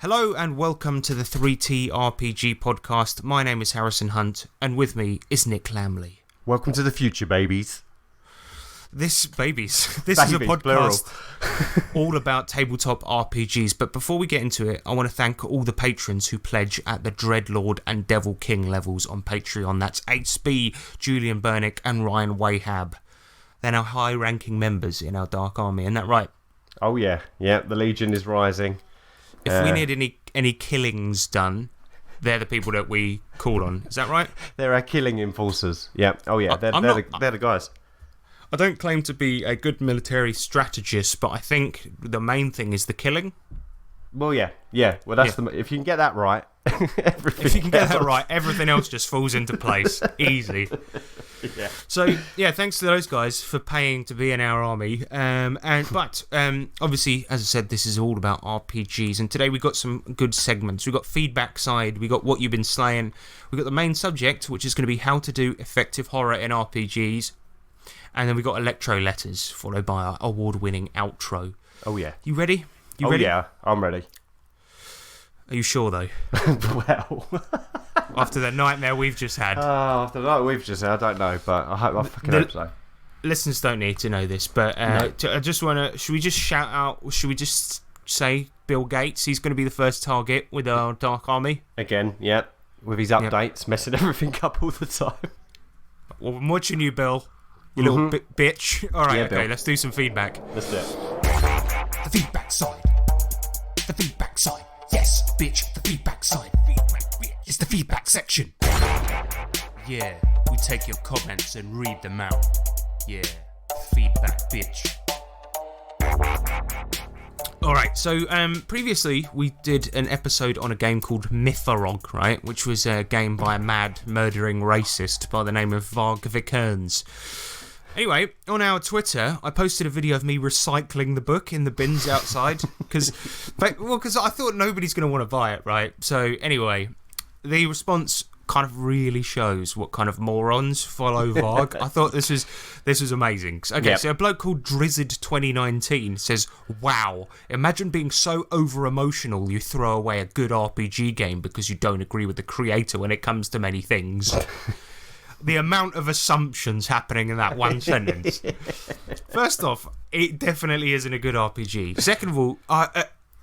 Hello and welcome to the 3T RPG podcast. My name is Harrison Hunt and with me is Nick Lamley. Welcome to the future, babies. This is a podcast all about tabletop RPGs. But before we get into it, I want to thank all the patrons who pledge at the Dreadlord and Devil King levels on Patreon. That's HB, Julian Burnick and Ryan Wahab. They're now high-ranking members in our Dark Army, isn't that right? Oh yeah, the Legion is rising. If we need any killings done, they're the people that we call on. Is that right? They're our killing enforcers. Yeah. Oh yeah, they're the guys. I don't claim to be a good military strategist, but I think the main thing is the killing. Well, yeah. Well, that's if you can get that right, everything else just falls into place. Easy. Yeah. So, thanks to those guys for paying to be in our army. But obviously, as I said, this is all about RPGs. And today we've got some good segments. We've got feedback side. We've got what you've been slaying. We've got the main subject, which is going to be how to do effective horror in RPGs. And then we've got electro letters, followed by our award-winning outro. Oh, yeah. You ready? Ready? Yeah, I'm ready. Are you sure, though? Well... After the nightmare we've just had. After the nightmare we've just had, I don't know, but I fucking hope so. Listeners don't need to know this, but no. I just want to... Should we just shout out... Should we just say Bill Gates? He's going to be the first target with our Dark Army. Again, yeah. With his updates, messing everything up all the time. Well, I'm watching you, Bill. You little bitch. All right, okay, let's do some feedback. Let's do it. The feedback side. The feedback side. Yes, bitch, the feedback side. It's the feedback section. Yeah, we take your comments and read them out. Yeah, feedback, bitch. Alright, so previously we did an episode on a game called Mythorog, right? Which was a game by a mad, murdering racist by the name of Varg Vikernes. Anyway, on our Twitter, I posted a video of me recycling the book in the bins outside because I thought nobody's going to want to buy it, right? So anyway, the response kind of really shows what kind of morons follow Varg. I thought this was amazing. Okay, So a bloke called Drizzard2019 says, "Wow, imagine being so over-emotional you throw away a good RPG game because you don't agree with the creator when it comes to many things." The amount of assumptions happening in that one sentence. First off, it definitely isn't a good RPG. Second of all,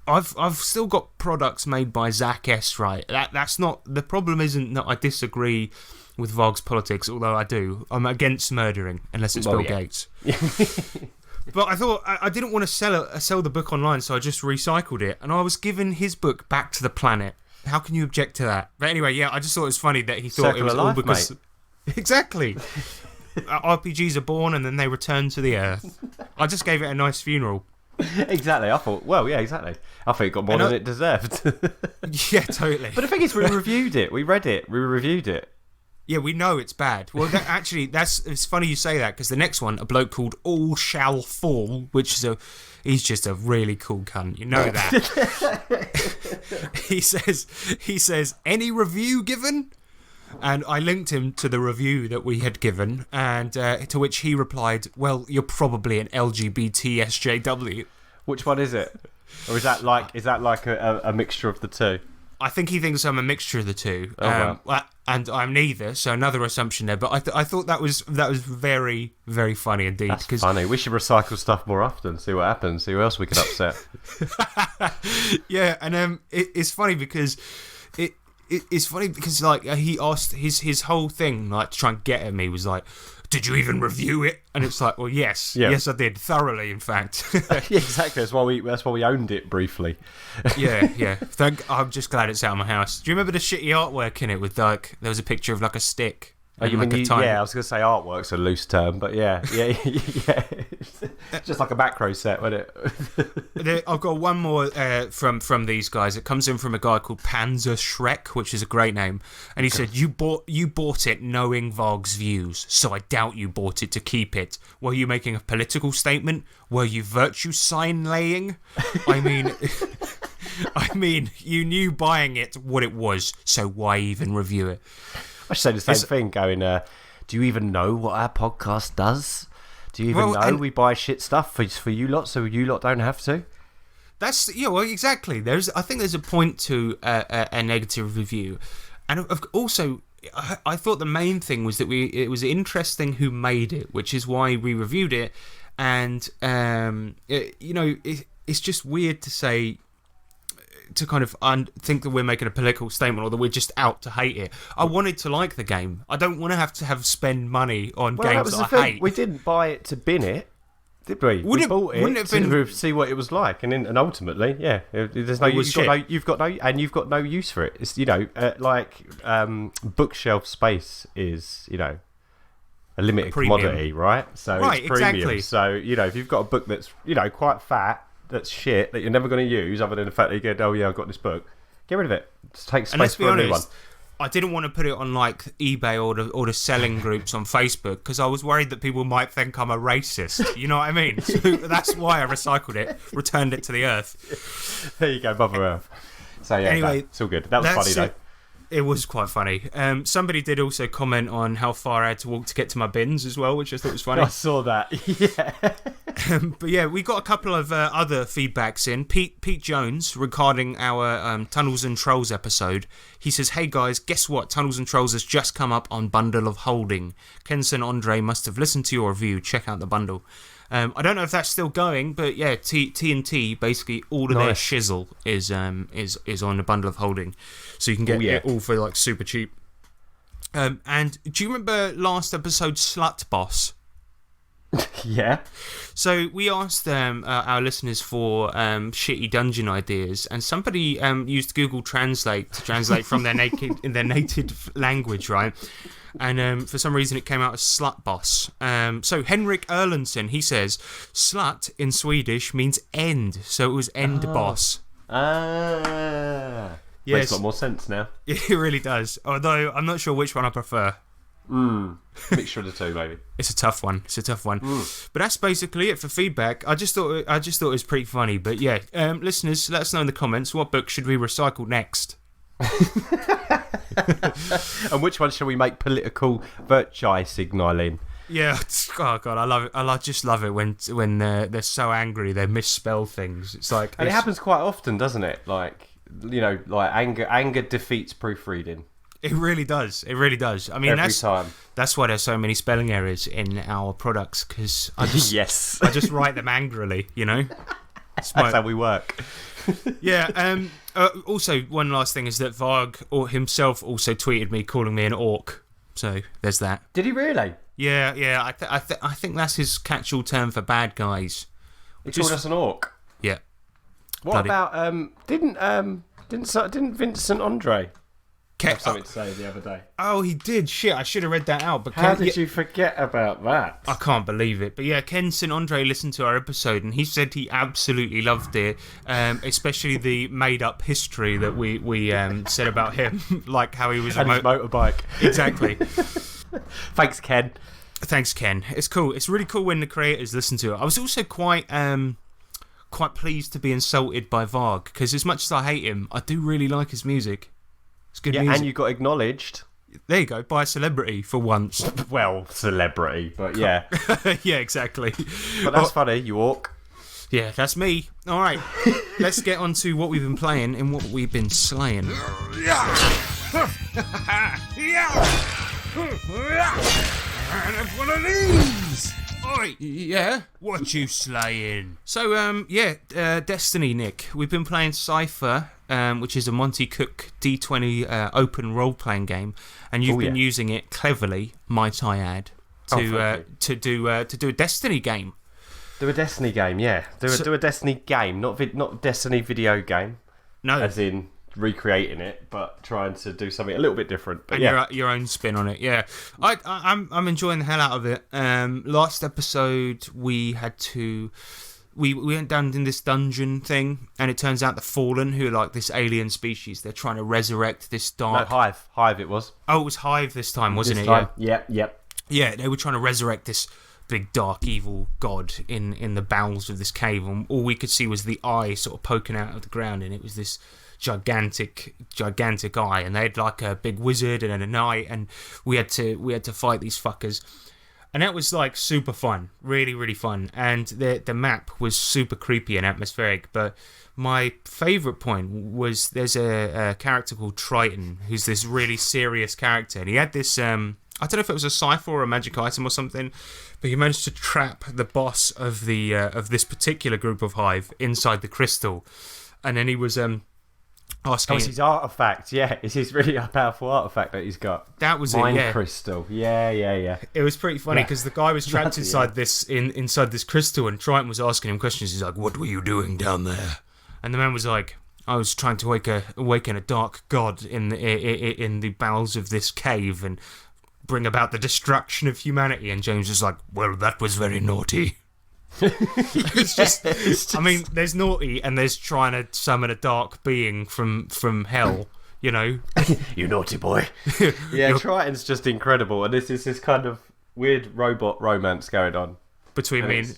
I've still got products made by Zach S, right? That's not... The problem isn't that I disagree with Varg's politics, although I do. I'm against murdering, unless it's Bill Gates. But I thought... I didn't want to sell the book online, so I just recycled it. And I was giving his book back to the planet. How can you object to that? But anyway, I just thought it was funny that he thought it was all because... Mate. Exactly. RPGs are born and then they return to the earth. I just gave it a nice funeral. Exactly. I thought, exactly. I think it got more than it deserved. Yeah, totally. But the thing is, we reviewed it. We read it. We reviewed it. Yeah, we know it's bad. Well, it's funny you say that because the next one, a bloke called All Shall Fall, which is he's just a really cool cunt. You know that. He says, any review given? And I linked him to the review that we had given, and to which he replied, "Well, you're probably an LGBT SJW." Which one is it? Or is that like a mixture of the two? I think he thinks I'm a mixture of the two. Oh, wow. And I'm neither, so another assumption there. But I thought that was very, very funny indeed. That's funny. We should recycle stuff more often, see what happens, see who else we can upset. Yeah, and it's funny because... It's funny because like he asked his whole thing like to try and get at me was like, did you even review it? And it's like, well, yes I did thoroughly, in fact. Yeah, exactly. That's why we owned it briefly. Yeah. I'm just glad it's out of my house. Do you remember the shitty artwork in it with like there was a picture of like a stick? I was going to say artwork's a loose term, but yeah. It's just like a macro set, wasn't it? I've got one more from these guys. It comes in from a guy called Panzer Shrek, which is a great name. And he said, you bought it knowing Varg's views, so I doubt you bought it to keep it. Were you making a political statement? Were you virtue sign laying? I mean, you knew buying it what it was, so why even review it? I should say the same thing, going, do you even know what our podcast does? Do you even know we buy shit stuff for you lot, so you lot don't have to? That's well, exactly. I think there's a point to a negative review, and also I thought the main thing was that it was interesting who made it, which is why we reviewed it, and it's just weird to say. To kind of think that we're making a political statement or that we're just out to hate it. I wanted to like the game. I don't want to have spend money on games that I hate. We didn't buy it to bin it, did we? We bought it to see what it was like, and ultimately, yeah, there's no you've got no use for it. It's bookshelf space is a limited commodity, right? So it's premium. Exactly. So if you've got a book that's quite fat. That's shit that you're never going to use, other than the fact that you go, oh yeah, I've got this book. Get rid of it. Just take space for a new one. I didn't want to put it on like eBay or the selling groups on Facebook because I was worried that people might think I'm a racist. You know what I mean? So that's why I recycled it, returned it to the earth. There you go, Mother Earth. So yeah, anyway, it's all good. That was funny though. It was quite funny. Somebody did also comment on how far I had to walk to get to my bins as well, which I thought was funny. I saw that. Yeah. But yeah, we got a couple of other feedbacks in. Pete Jones regarding our Tunnels and Trolls episode. He says, "Hey guys, guess what? Tunnels and Trolls has just come up on Bundle of Holding. Ken and Andre must have listened to your review. Check out the bundle." I don't know if that's still going, but yeah, TNT basically all of their shizzle is on a Bundle of Holding, so you can get it all for like super cheap. And do you remember last episode Slut Boss? Yeah. So we asked our listeners for shitty dungeon ideas, and somebody used Google Translate to translate from their native language, right? And for some reason it came out as Slut Boss. So Henrik Erlandsson, he says, slut in Swedish means end, so it was end boss. Yes. Makes a lot more sense now. It really does, although I'm not sure which one I prefer. Mixture of the two, maybe. It's a tough one. But that's basically it for feedback. I just thought it was pretty funny. But yeah, listeners, let us know in the comments what book should we recycle next. And which one shall we make political virtue signaling? Yeah, oh god, I love it. I just love it when they're so angry they misspell things. It's like, and it happens quite often, doesn't it? Like anger defeats proofreading. It really does. I mean, every time. That's why there's so many spelling errors in our products, because I just I just write them angrily. That's how we work. Yeah. Also, one last thing is that Varg himself also tweeted me calling me an orc. So there's that. Did he really? Yeah. I think that's his catch-all term for bad guys. He called us an orc. Yeah. What about didn't Vincent Andre have something to say the other day? Oh, he did. Shit, I should have read that out. But how did you forget about that? I can't believe it. But yeah, Ken St. Andre listened to our episode and he said he absolutely loved it, especially the made-up history that we said about him, like how he was and his motorbike. Exactly. Thanks, Ken. It's cool. It's really cool when the creators listen to it. I was also quite pleased to be insulted by Varg, because as much as I hate him, I do really like his music. It's good music. And you got acknowledged. There you go, by a celebrity for once. Well, celebrity, but yeah. Yeah, exactly. But that's funny, you orc. Yeah, that's me. All right, let's get on to what we've been playing and what we've been slaying. And have one of these. Oi, yeah? What you slaying? So, Destiny, Nick. We've been playing Cypher, which is a Monty Cook D20 open role-playing game, and you've been using it cleverly, might I add, to do a Destiny game. Do a Destiny game, yeah. Do a Destiny game, not Destiny video game. No, as in recreating it, but trying to do something a little bit different. But and your own spin on it, yeah. I'm enjoying the hell out of it. Last episode we had to we went down in this dungeon thing, and it turns out the Fallen, who are like this alien species, they're trying to resurrect this dark. No, Hive. It was. Oh, it was Hive this time, wasn't it? Time. Yeah. Yeah, they were trying to resurrect this big dark evil god in the bowels of this cave, and all we could see was the eye sort of poking out of the ground, and it was this gigantic eye, and they had like a big wizard and a knight, and we had to fight these fuckers. And that was like super fun, really, really fun. And the map was super creepy and atmospheric. But my favourite point was there's a character called Triton, who's this really serious character. And he had this, I don't know if it was a cipher or a magic item or something, but he managed to trap the boss of the of this particular group of Hive inside the crystal. And then he was asking... Oh, it's his artifact, yeah. It's his really powerful artifact that he's got. That was Mind it, yeah. crystal. Yeah. It was pretty funny because the guy was trapped inside inside this crystal, and Triton was asking him questions. He's like, "What were you doing down there?" And the man was like, "I was trying to awaken a dark god in the bowels of this cave and bring about the destruction of humanity." And James was like, "Well, that was very naughty." it's just, I mean, there's naughty and there's trying to summon a dark being from hell, you know. You naughty boy. Yeah, Triton's just incredible, and this is this kind of weird robot romance going on between me and...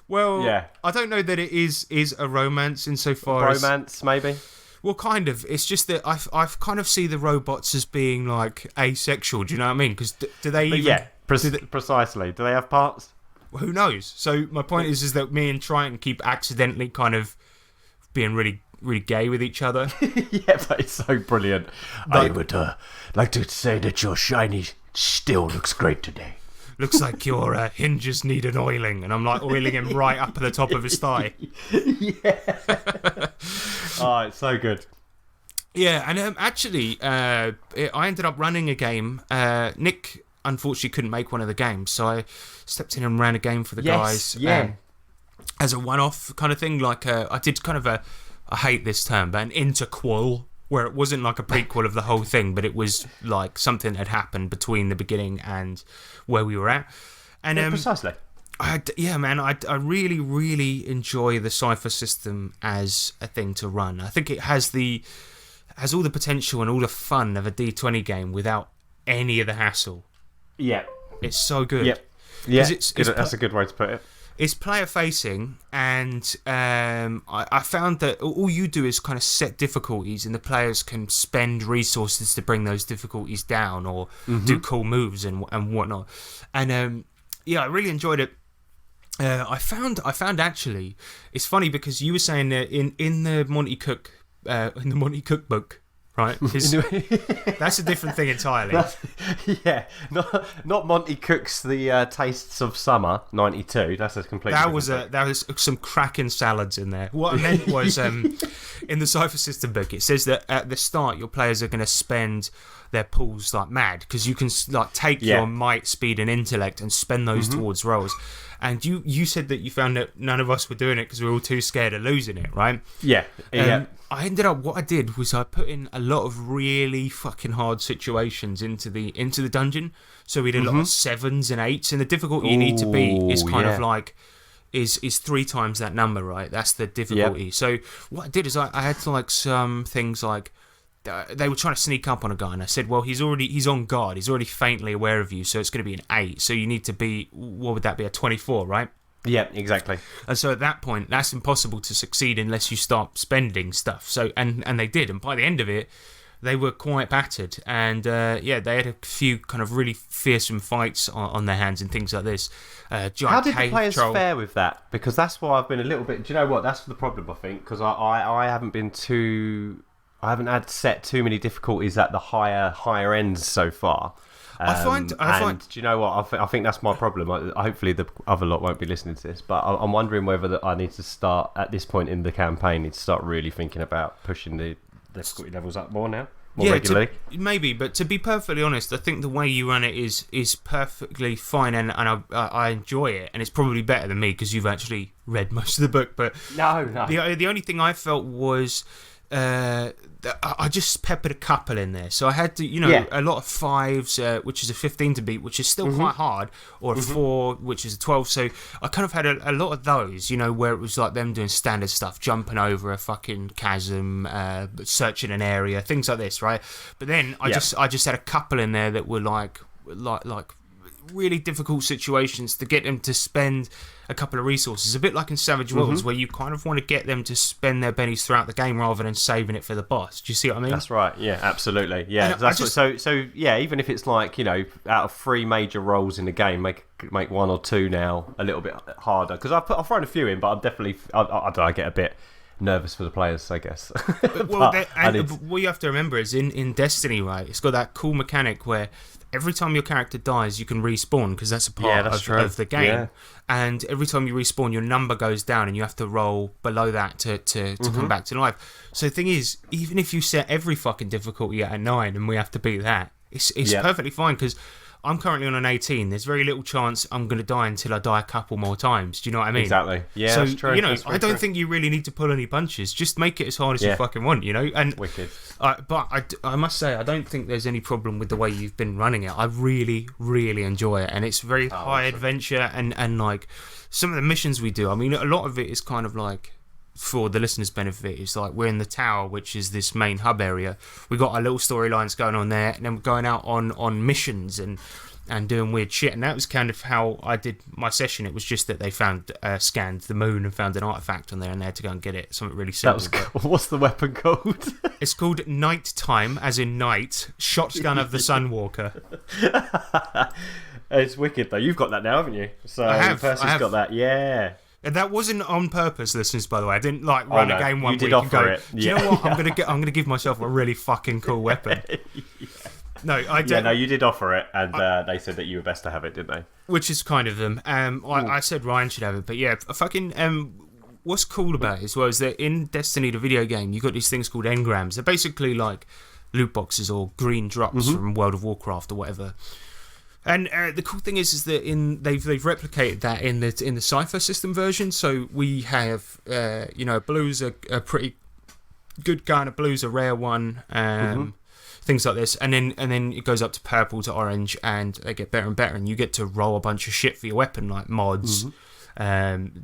Well, yeah. I don't know that it is a romance insofar as... Romance, maybe? Well, kind of. It's just that I kind of see the robots as being, like, asexual, do you know what I mean? Because do they even... Yeah, precisely. Do they have parts? Who knows? So my point is that me and Triton keep accidentally kind of being really, really gay with each other. Yeah, but it's so brilliant. I would like to say that your shiny still looks great today. Looks like your hinges need an oiling, and I'm like oiling him right up at the top of his thigh. Yeah. Oh, it's so good. Yeah, and actually, I ended up running a game. Nick unfortunately couldn't make one of the games, so I stepped in and ran a game for the guys. Yeah. As a one-off kind of thing, like I did kind of I hate this term, but an interquel, where it wasn't like a prequel of the whole thing, but it was like something had happened between the beginning and where we were at. And precisely. I really, really enjoy the Cypher system as a thing to run. I think it has all the potential and all the fun of a D20 game without any of the hassle. Yeah. It's so good. Yep. Yeah, that's a good way to put it. It's player-facing, and I found that all you do is kind of set difficulties, and the players can spend resources to bring those difficulties down or do cool moves and whatnot. And yeah, I really enjoyed it. I found actually, it's funny because you were saying that in the Monty Cook book. Right, that's a different thing entirely. Not Monty Cook's The Tastes of Summer '92. That's a completely. That was some cracking salads in there. What I meant was, in the Cypher System book, it says that at the start your players are going to spend their pools like mad because you can like take your might, speed, and intellect and spend those towards rolls. And you said that you found that none of us were doing it because we were all too scared of losing it, right? Yeah. I ended up, what I did was I put in a lot of really fucking hard situations into the dungeon. So we did a lot of 7s and 8s, and the difficulty you need to beat is kind of like is 3 times that number, right? That's the difficulty. Yep. So what I did is I had to like some things like they were trying to sneak up on a guy, and I said, well, he's on guard, he's already faintly aware of you, so it's going to be an 8. So you need to be, what would that be, a 24, right? Yeah, exactly. And so at that point, that's impossible to succeed unless you start spending stuff. So and they did, and by the end of it, they were quite battered. And they had a few kind of really fearsome fights on their hands and things like this. How did the players fare with that? Because that's why I've been a little bit. Do you know what? That's the problem, I think, because I haven't been too. I haven't had set too many difficulties at the higher ends so far. I find. Do you know what? I think that's my problem. Hopefully, the other lot won't be listening to this, but I'm wondering whether I need to start at this point in the campaign. Need to start really thinking about pushing the difficulty levels up more now, regularly. Maybe, but to be perfectly honest, I think the way you run it is perfectly fine, and I enjoy it, and it's probably better than me because you've actually read most of the book. But no. The only thing I felt was. I just peppered a couple in there, so I had to, a lot of 5s, which is a 15 to beat, which is still quite hard, or a 4, which is a 12. So I kind of had a lot of those, where it was like them doing standard stuff, jumping over a fucking chasm, searching an area, things like this, right? But then I just had a couple in there that were like really difficult situations to get them to spend a couple of resources. A bit like in Savage Worlds, where you kind of want to get them to spend their bennies throughout the game rather than saving it for the boss. Do you see what I mean? That's right. Yeah, absolutely. Yeah. So yeah, even if it's like, out of 3 major roles in the game, make 1 or 2 now a little bit harder. Because I've thrown a few in, but I'm definitely I don't know, I get a bit nervous for the players, I guess. What you have to remember is in Destiny, right? It's got that cool mechanic where every time your character dies, you can respawn, because that's a part of the game. Yeah. And every time you respawn, your number goes down, and you have to roll below that to come back to life. So the thing is, even if you set every fucking difficulty at a 9, and we have to beat that, it's perfectly fine, because I'm currently on an 18. There's very little chance I'm going to die until I die a couple more times. Do you know what I mean? Exactly. Yeah, so, that's true. I don't think you really need to pull any punches. Just make it as hard as you fucking want, And wicked. But I must say, I don't think there's any problem with the way you've been running it. I really, really enjoy it. And it's very high adventure and like some of the missions we do. I mean, a lot of it is kind of like, for the listeners' benefit, it's like we're in the tower, which is this main hub area. We got our little storylines going on there, and then we're going out on missions and doing weird shit. And that was kind of how I did my session. It was just that they scanned the moon and found an artifact on there, and they had to go and get it. Something really simple. What's the weapon called? It's called Nighttime, as in night. Shotgun of the Sunwalker. It's wicked though. You've got that now, haven't you? So I have. Percy's got that. Yeah. And that wasn't on purpose, listeners. By the way, I didn't run a game one week and go, it. Do you know what? I'm gonna give myself a really fucking cool weapon. No, I don't. Yeah, no, you did offer it, and they said that you were best to have it, didn't they? Which is kind of them. I said Ryan should have it, but yeah, fucking. What's cool about it as well is that in Destiny, the video game, you got these things called engrams. They're basically like loot boxes or green drops from World of Warcraft or whatever. And the cool thing is that they've replicated that in the Cypher system version. So we have blue's a pretty good gun, a blue's a rare one, things like this, and then it goes up to purple to orange, and they get better and better, and you get to roll a bunch of shit for your weapon, like mods,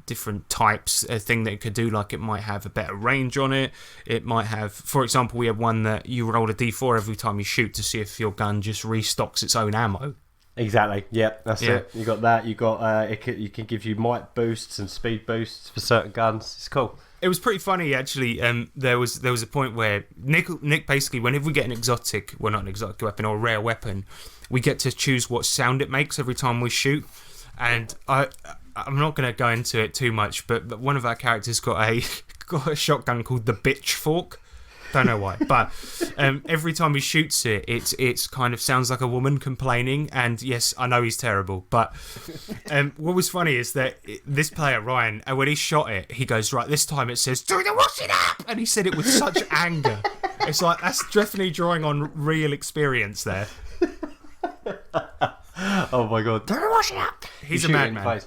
different types. A thing that it could do, like it might have a better range on it. It might have, for example, we have one that you roll a d4 every time you shoot to see if your gun just restocks its own ammo. Exactly. Yep, that's it. You got that. You got you can give you might boosts and speed boosts for certain guns. It's cool. It was pretty funny actually. There was a point where Nick basically, whenever we get an exotic, well, not an exotic weapon or a rare weapon, we get to choose what sound it makes every time we shoot. And I'm not going to go into it too much, but one of our characters got a shotgun called the Bitch Fork. Don't know why, but every time he shoots it, it's kind of sounds like a woman complaining. And yes, I know he's terrible, but what was funny is that this player Ryan, when he shot it, he goes, right, this time it says "do the washing up," and he said it with such anger. It's like that's definitely drawing on real experience there. Oh my god, do the washing up. He's a madman.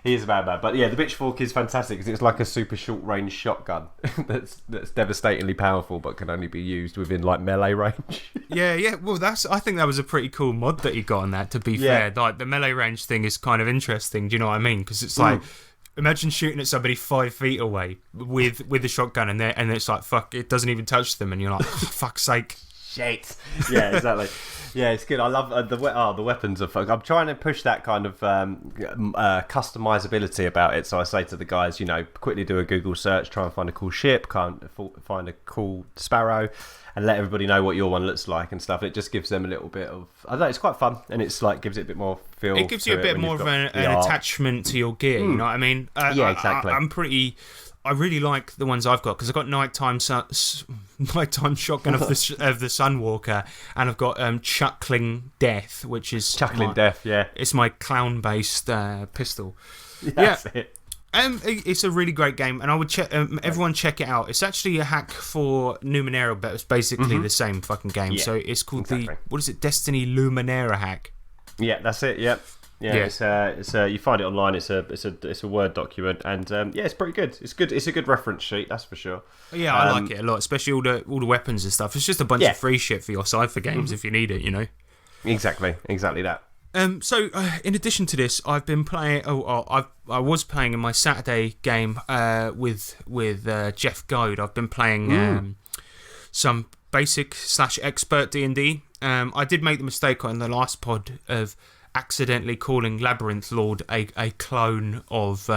He is a bad man. But yeah, the Bitch Fork is fantastic because it's like a super short-range shotgun that's devastatingly powerful but can only be used within like melee range. Yeah. Well, I think that was a pretty cool mod that he got on that, to be fair. Like, the melee range thing is kind of interesting, do you know what I mean? Because it's like, imagine shooting at somebody 5 feet away with a shotgun and it's like, fuck, it doesn't even touch them, and you're like, fuck's sake. Shit. Yeah, exactly. Yeah, it's good. I love the weapons are fun. I'm trying to push that kind of customizability about it. So I say to the guys, quickly do a Google search, try and find a cool ship, find a cool sparrow, and let everybody know what your one looks like and stuff. It just gives them a little bit of, I don't know, it's quite fun, and it's like gives it a bit more feel. It gives you a bit more of an attachment to your gear. You know what I mean? Yeah, exactly. I really like the ones I've got because I've got nighttime shotgun of the Sunwalker, and I've got Chuckling Death, which is Death. Yeah, it's my clown-based pistol. That's it. It's a really great game, and I would everyone check it out. It's actually a hack for Numenera, but it's basically the same fucking game. So it's called Destiny Luminera hack. Yeah, that's it. Yep. Yeah, it's you find it online. It's a Word document, and it's pretty good. It's good. It's a good reference sheet, that's for sure. Yeah, I like it a lot, especially all the weapons and stuff. It's just a bunch of free shit for your Cypher games if you need it, Exactly that. So in addition to this, I've been playing. I was playing in my Saturday game with Jeff Goad. I've been playing some basic / expert D&D. I did make the mistake on the last pod of accidentally calling Labyrinth Lord a clone of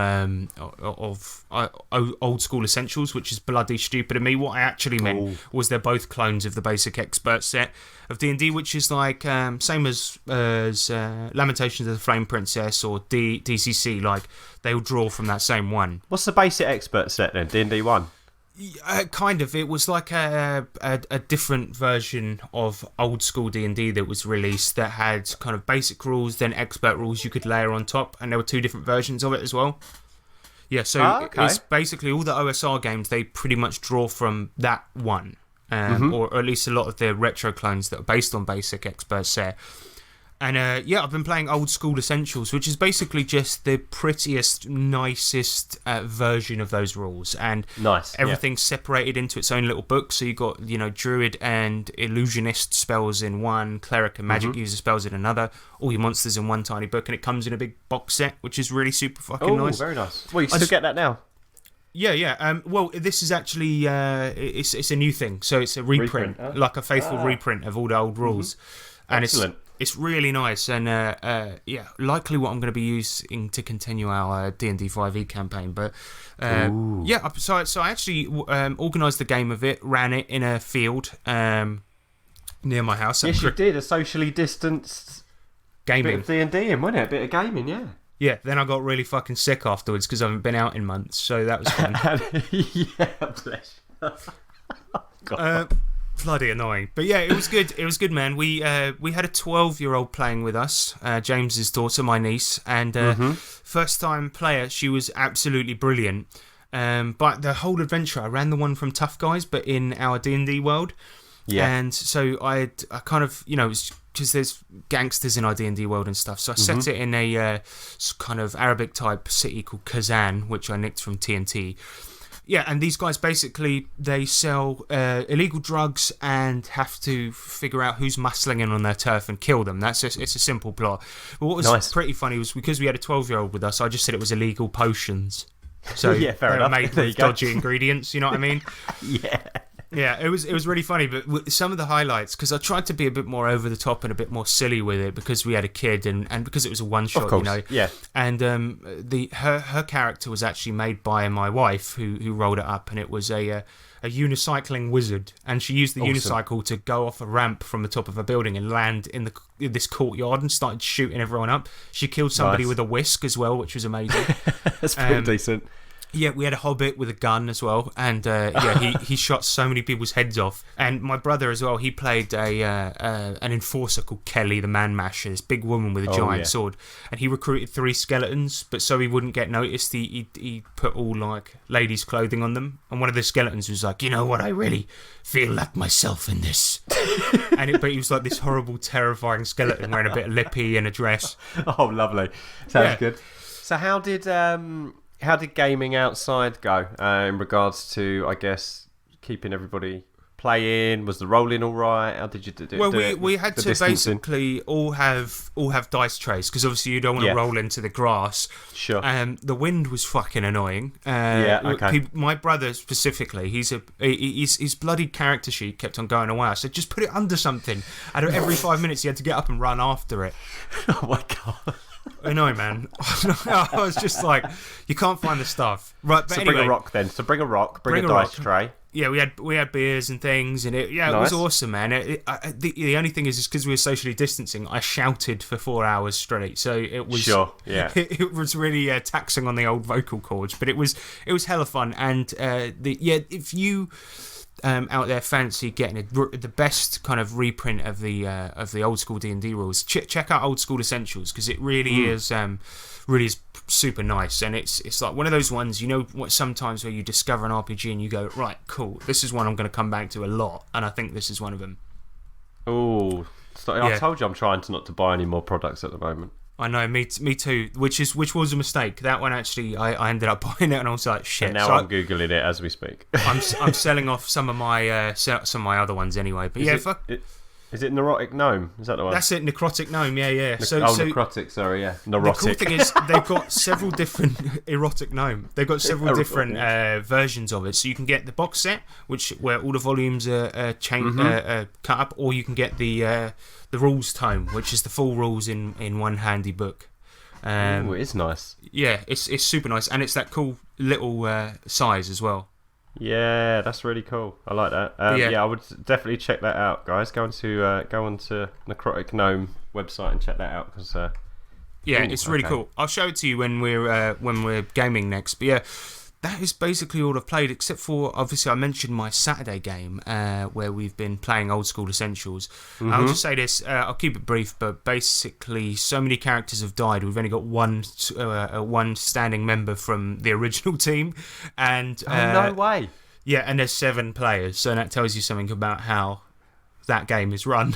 Old School Essentials, which is bloody stupid of me. What I actually meant was they're both clones of the basic expert set of D&D, which is like same as Lamentations of the Flame Princess or DCC. Like they all draw from that same one. What's the basic expert set then? D&D 1. Kind of. It was like a different version of old school D&D that was released that had kind of basic rules, then expert rules you could layer on top, and there were 2 different versions of it as well. Yeah, so it's basically all the OSR games, they pretty much draw from that one, or at least a lot of the retro clones that are based on basic expert set. And I've been playing Old School Essentials, which is basically just the prettiest, nicest version of those rules. And everything's separated into its own little book. So you've got, Druid and Illusionist spells in one, Cleric and Magic user spells in another, all your monsters in one tiny book, and it comes in a big box set, which is really super fucking nice. Oh, very nice. Well, you still get that now? Yeah. Well, this is actually it's a new thing. So it's a reprint. Like a faithful reprint of all the old rules. And excellent. It's really nice, and likely what I'm going to be using to continue our D&D 5e campaign. But so I actually organised the game of it, ran it in a field near my house. Yes, you did, a socially distanced gaming bit of D&D, wasn't it? A bit of gaming, yeah. Yeah, then I got really fucking sick afterwards because I haven't been out in months, so that was fun. Yeah, bless you. Bloody annoying, but yeah, it was good. It was good, man. We had a 12-year-old playing with us, James's daughter, my niece, and first time player. She was absolutely brilliant. But the whole adventure, I ran the one from Tough Guys, but in our D&D world. Yeah, and so I kind of, because there's gangsters in our D&D world and stuff. So I set it in a kind of Arabic type city called Kazan, which I nicked from TNT. Yeah, and these guys basically, they sell illegal drugs and have to figure out who's muscling in on their turf and kill them. It's a simple plot. But what was pretty funny was because we had a 12-year-old with us, I just said it was illegal potions. So yeah, fair enough. Made with dodgy ingredients, you know what I mean? Yeah. Yeah, it was really funny, but some of the highlights, because I tried to be a bit more over the top and a bit more silly with it because we had a kid and because it was a one shot, Yeah. And her character was actually made by my wife who rolled it up, and it was a unicycling wizard, and she used the unicycle to go off a ramp from the top of a building and land in this courtyard and started shooting everyone up. She killed somebody with a whisk as well, which was amazing. That's pretty decent. Yeah, we had a hobbit with a gun as well, and he shot so many people's heads off. And my brother as well, he played an enforcer called Kelly, the Man Masher, this big woman with a giant sword. And he recruited 3 skeletons, but so he wouldn't get noticed, he put all like ladies' clothing on them. And one of the skeletons was like, you know what, I really feel like myself in this. But he was like this horrible, terrifying skeleton wearing a bit of lippy and a dress. Oh, lovely! Sounds good. So how did gaming outside go in regards to, I guess, keeping everybody playing? Was the rolling all right? How did you do? Well, we had to basically all have dice trays because obviously you don't want to roll into the grass. Sure. The wind was fucking annoying. My brother specifically, his bloody character sheet kept on going away. I said, just put it under something. And every 5 minutes he had to get up and run after it. Oh my god. I know, man. I was just like, you can't find the stuff. Right, but so anyway, bring a rock then. So bring a rock, bring a dice tray. Yeah, we had beers and things, and it was awesome, man. The only thing is because we were socially distancing, I shouted for 4 hours straight. So it was it was really taxing on the old vocal cords, but it was hella fun. And if you out there fancy getting the best kind of reprint of the old school D&D rules, check out Old School Essentials because it really is super nice, and it's like one of those ones, what sometimes where you discover an RPG and you go, right, cool, this is one I'm going to come back to a lot, and I think this is one of them. Oh, I told you I'm trying not to buy any more products at the moment. I know, me too. Which was a mistake. That one actually, I ended up buying it, and I was like, shit. And now I'm googling it as we speak. I'm selling off some of my other ones anyway. But Is it Neurotic Gnome? Is that the one? That's it, Necrotic Gnome, yeah. Necrotic, sorry, yeah. Neurotic. The cool thing is they've got several different... Erotic Gnome. They've got several different versions of it. So you can get the box set, where all the volumes are cut up, or you can get the rules tome, which is the full rules in one handy book. It is nice. Yeah, it's super nice, and it's that cool little size as well. Yeah, that's really cool. I like that. I would definitely check that out, guys. Go onto Necrotic Gnome website and check that out because. It's really cool. I'll show it to you when we're gaming next. But yeah, that is basically all I've played, except for obviously I mentioned my Saturday game where we've been playing Old School Essentials. I'll just say this. I'll keep it brief, but basically, so many characters have died. We've only got one standing member from the original team, and no way. Yeah, and there's 7 players, so that tells you something about how that game is run.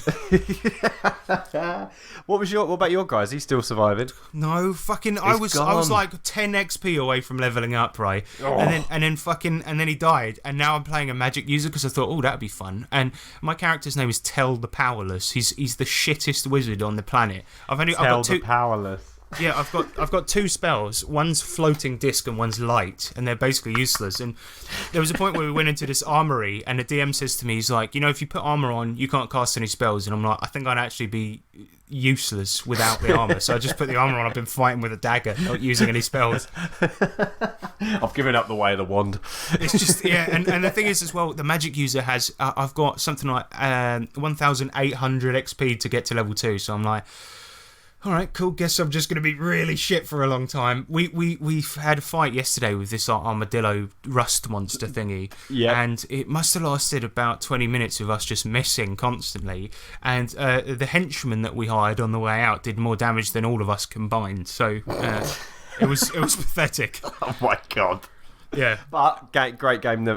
What about your guys? He's still surviving? No, fucking. I was like 10 XP away from leveling up, right? Oh. And then he died, and now I'm playing a magic user because I thought, oh, that'd be fun. And my character's name is Tell the Powerless. He's the shittest wizard on the planet. I've got 2 Powerless. Yeah, I've got 2 spells. One's floating disc and one's light, and they're basically useless. And there was a point where we went into this armory, and the DM says to me, he's like, if you put armor on, you can't cast any spells. And I'm like, I think I'd actually be useless without the armor. So I just put the armor on. I've been fighting with a dagger, not using any spells. I've given up the way of the wand. It's just and the thing is as well, the magic user has. I've got something like 1,800 XP to get to level 2. So I'm like, all right, cool. Guess I'm just going to be really shit for a long time. We've had a fight yesterday with this armadillo rust monster thingy, and it must have lasted about 20 minutes of us just missing constantly. And the henchman that we hired on the way out did more damage than all of us combined. So it was pathetic. Oh my god. Yeah, but great game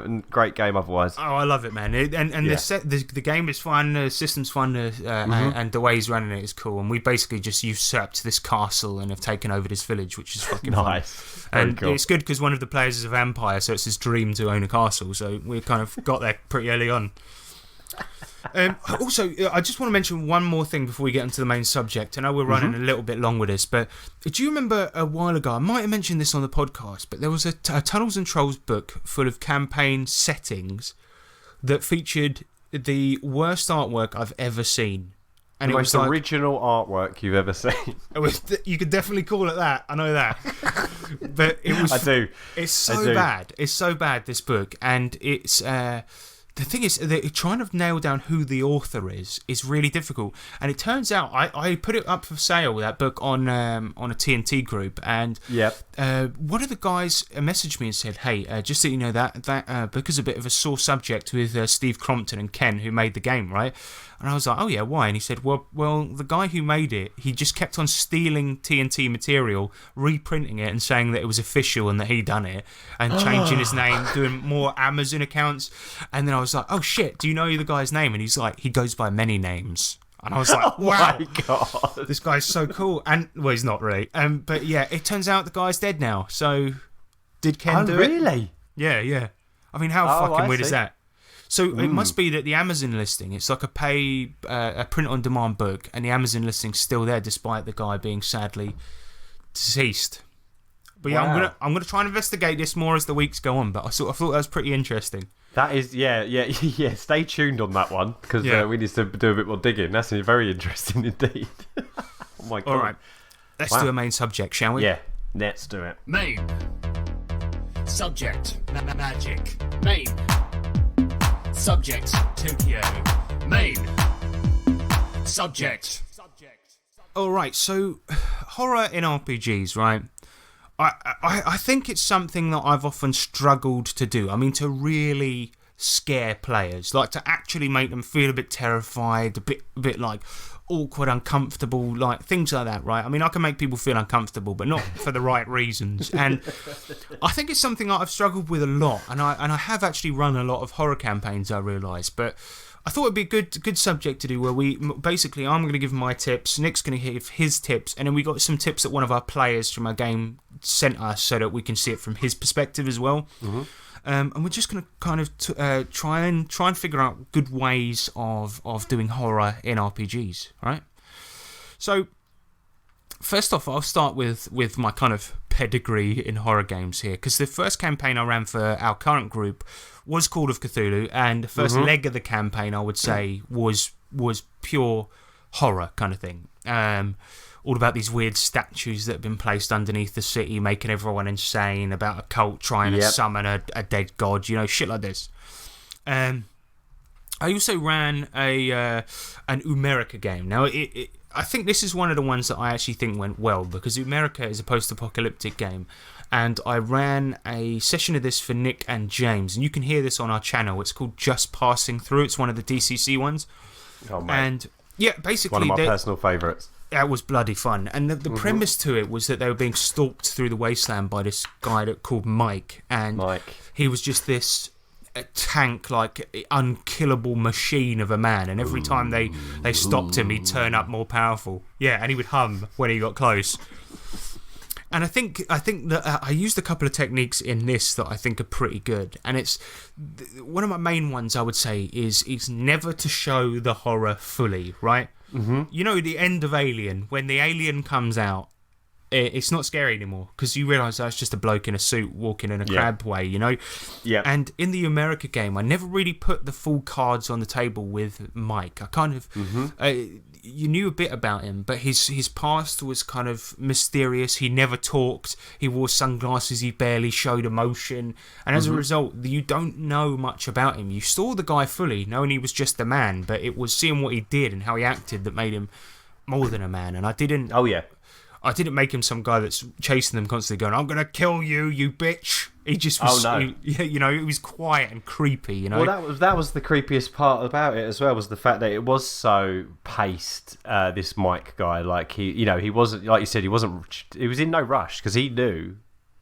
otherwise. Oh, I love it, man. The game is fun, the system's fun, and the way he's running it is cool. And we basically just usurped this castle and have taken over this village, which is fucking nice. Fun. And cool. It's good because one of the players is a vampire, so it's his dream to own a castle. So we kind of got there pretty early on. Also, I just want to mention one more thing before we get into the main subject. I know we're running a little bit long with this, but do you remember a while ago, I might have mentioned this on the podcast, but there was a Tunnels and Trolls book full of campaign settings that featured the worst artwork I've ever seen. And the most original artwork you've ever seen. You could definitely call it that. I know that. But it was. I do. It's so bad. It's so bad, this book. And it's. The thing is, trying to nail down who the author is really difficult. And it turns out, I put it up for sale, that book, on a TNT group. And one of the guys messaged me and said, hey, just so you know, that book is a bit of a sore subject with Steve Crompton and Ken, who made the game, right? And I was like, oh yeah, why? And he said, well, the guy who made it, he just kept on stealing TNT material, reprinting it and saying that it was official and that he'd done it, and changing his name, doing more Amazon accounts. And then I was like, oh shit, do you know the guy's name? And he's like, he goes by many names. And I was like, wow, my God, this guy's so cool. And, well, he's not really. But yeah, it turns out the guy's dead now. So, did Ken do it? Oh, really? Yeah. I mean, how fucking weird is that? So it must be that the Amazon listing, it's like a print-on-demand book, and the Amazon listing's still there despite the guy being sadly deceased. But yeah, I'm gonna try and investigate this more as the weeks go on. But I thought that was pretty interesting. That is, yeah. Stay tuned on that one because we need to do a bit more digging. That's very interesting indeed. Oh my God! All right, let's do a main subject, shall we? Yeah, let's do it. Main subject: magic. Main subject: Tokyo. Main subject. All right, so horror in RPGs, right? I think it's something that I've often struggled to do. I mean, to really scare players, like to actually make them feel a bit terrified, a bit like awkward, uncomfortable, like things like that, right? I mean, I can make people feel uncomfortable, but not for the right reasons. And I think it's something that I've struggled with a lot, and I have actually run a lot of horror campaigns, I realise, but I thought it'd be a good subject to do where we basically, I'm going to give my tips, Nick's going to give his tips, and then we got some tips that one of our players from our game sent us so that we can see it from his perspective as well. and we're just going to kind of try and figure out good ways of doing horror in RPGs, right? So, first off, I'll start with my kind of pedigree in horror games here, because the first campaign I ran for our current group was Call of Cthulhu, and the first leg of the campaign, I would say, was pure horror kind of thing. All about these weird statues that have been placed underneath the city, making everyone insane, about a cult trying to summon a dead god, shit like this. I also ran an Umerica game. Now, I think this is one of the ones that I actually think went well, because Umerica is a post-apocalyptic game, and I ran a session of this for Nick and James, and you can hear this on our channel. It's called Just Passing Through. It's one of the DCC ones. Oh, man. And yeah, basically, one of my personal favourites. That was bloody fun. And the premise to it was that they were being stalked through the wasteland by this guy called Mike. And he was just this tank, like unkillable machine of a man. And every time they stopped him, he'd turn up more powerful. Yeah, and he would hum when he got close. And I think that I used a couple of techniques in this that I think are pretty good. And it's one of my main ones, I would say, is never to show the horror fully, right? The end of Alien, when the alien comes out, it's not scary anymore, because you realise that's just a bloke in a suit walking in a crab way, Yeah. And in the Umerica game, I never really put the full cards on the table with Mike. I kind of... you knew a bit about him, but his past was kind of mysterious. He never talked. He wore sunglasses. He barely showed emotion. And as a result, you don't know much about him. You saw the guy fully, knowing he was just a man, but it was seeing what he did and how he acted that made him more than a man. And I didn't... Oh, yeah. I didn't make him some guy that's chasing them constantly going, I'm going to kill you, you bitch. He just was, it was quiet and creepy, Well, that was the creepiest part about it as well, was the fact that it was so paced, this Mike guy. Like, he wasn't, like you said, he was in no rush, because he knew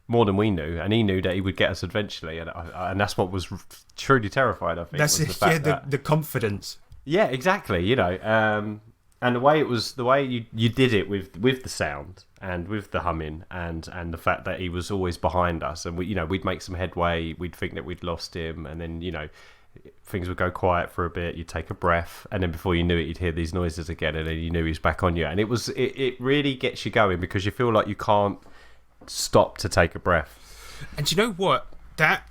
more than we knew, and he knew that he would get us eventually, and that's what was truly terrifying, I think. That's the confidence. Yeah, exactly, and the way you did it with the sound and with the humming and the fact that he was always behind us, and we'd make some headway, we'd think that we'd lost him, and then things would go quiet for a bit, you'd take a breath, and then before you knew it, you'd hear these noises again, and then you knew he was back on you. And it really gets you going, because you feel like you can't stop to take a breath. And you know what? That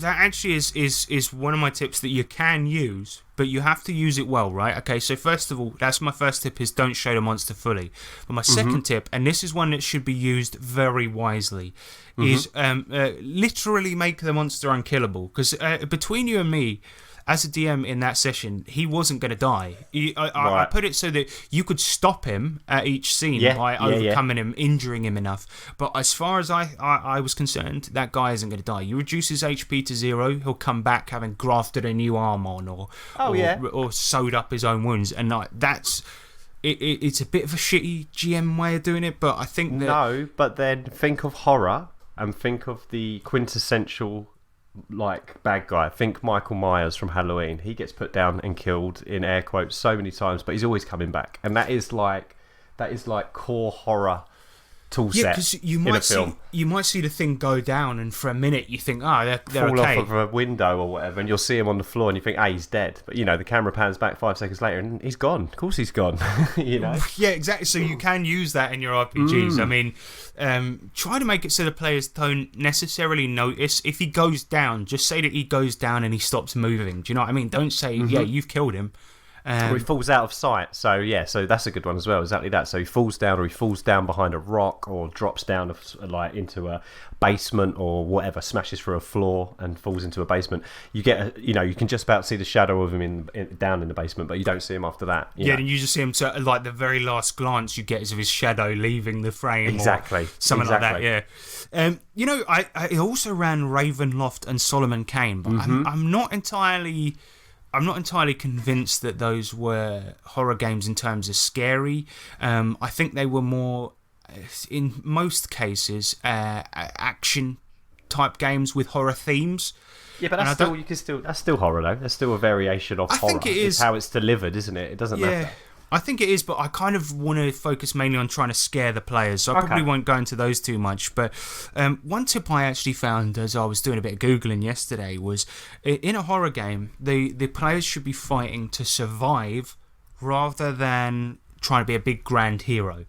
actually is one of my tips that you can use, but you have to use it well, right? Okay, so first of all, that's my first tip, is don't show the monster fully. But my second tip, and this is one that should be used very wisely, is literally make the monster unkillable. Because between you and me, as a DM in that session, he wasn't going to die. I put it so that you could stop him at each scene by overcoming him, injuring him enough. But as far as I was concerned, that guy isn't going to die. You reduce his HP to 0, he'll come back having grafted a new arm on or sewed up his own wounds. And that's... It's a bit of a shitty GM way of doing it, but I think that... No, but then think of horror and think of the quintessential... bad guy. Think Michael Myers from Halloween. He gets put down and killed in air quotes so many times, but he's always coming back, and that is like core horror tool set. Yeah, because you might see the thing go down, and for a minute you think, they're fall okay. off of a window or whatever, and you'll see him on the floor, and you think, he's dead. But the camera pans back 5 seconds later, and he's gone. Of course, he's gone. Yeah, exactly. So you can use that in your RPGs. I mean, try to make it so the players don't necessarily notice if he goes down. Just say that he goes down and he stops moving. Do you know what I mean? Don't say, you've killed him. Or he falls out of sight. So that's a good one as well. Exactly that. So he falls down, or he falls down behind a rock, or drops down into a basement or whatever, smashes through a floor and falls into a basement. You get you can just about see the shadow of him down in the basement, but you don't see him after that. And you just see him to the very last glance you get is of his shadow leaving the frame. Exactly. Or something like that. Yeah. I also ran Ravenloft and Solomon Kane, but I'm not entirely convinced that those were horror games in terms of scary. I think they were more, in most cases, action type games with horror themes. Yeah, but that's still horror though. That's still a variation of horror. I think it is. It's how it's delivered, isn't it? It doesn't matter. I think it is, but I kind of want to focus mainly on trying to scare the players, so I probably won't go into those too much. But one tip I actually found as I was doing a bit of Googling yesterday was, in a horror game, the players should be fighting to survive rather than trying to be a big grand hero.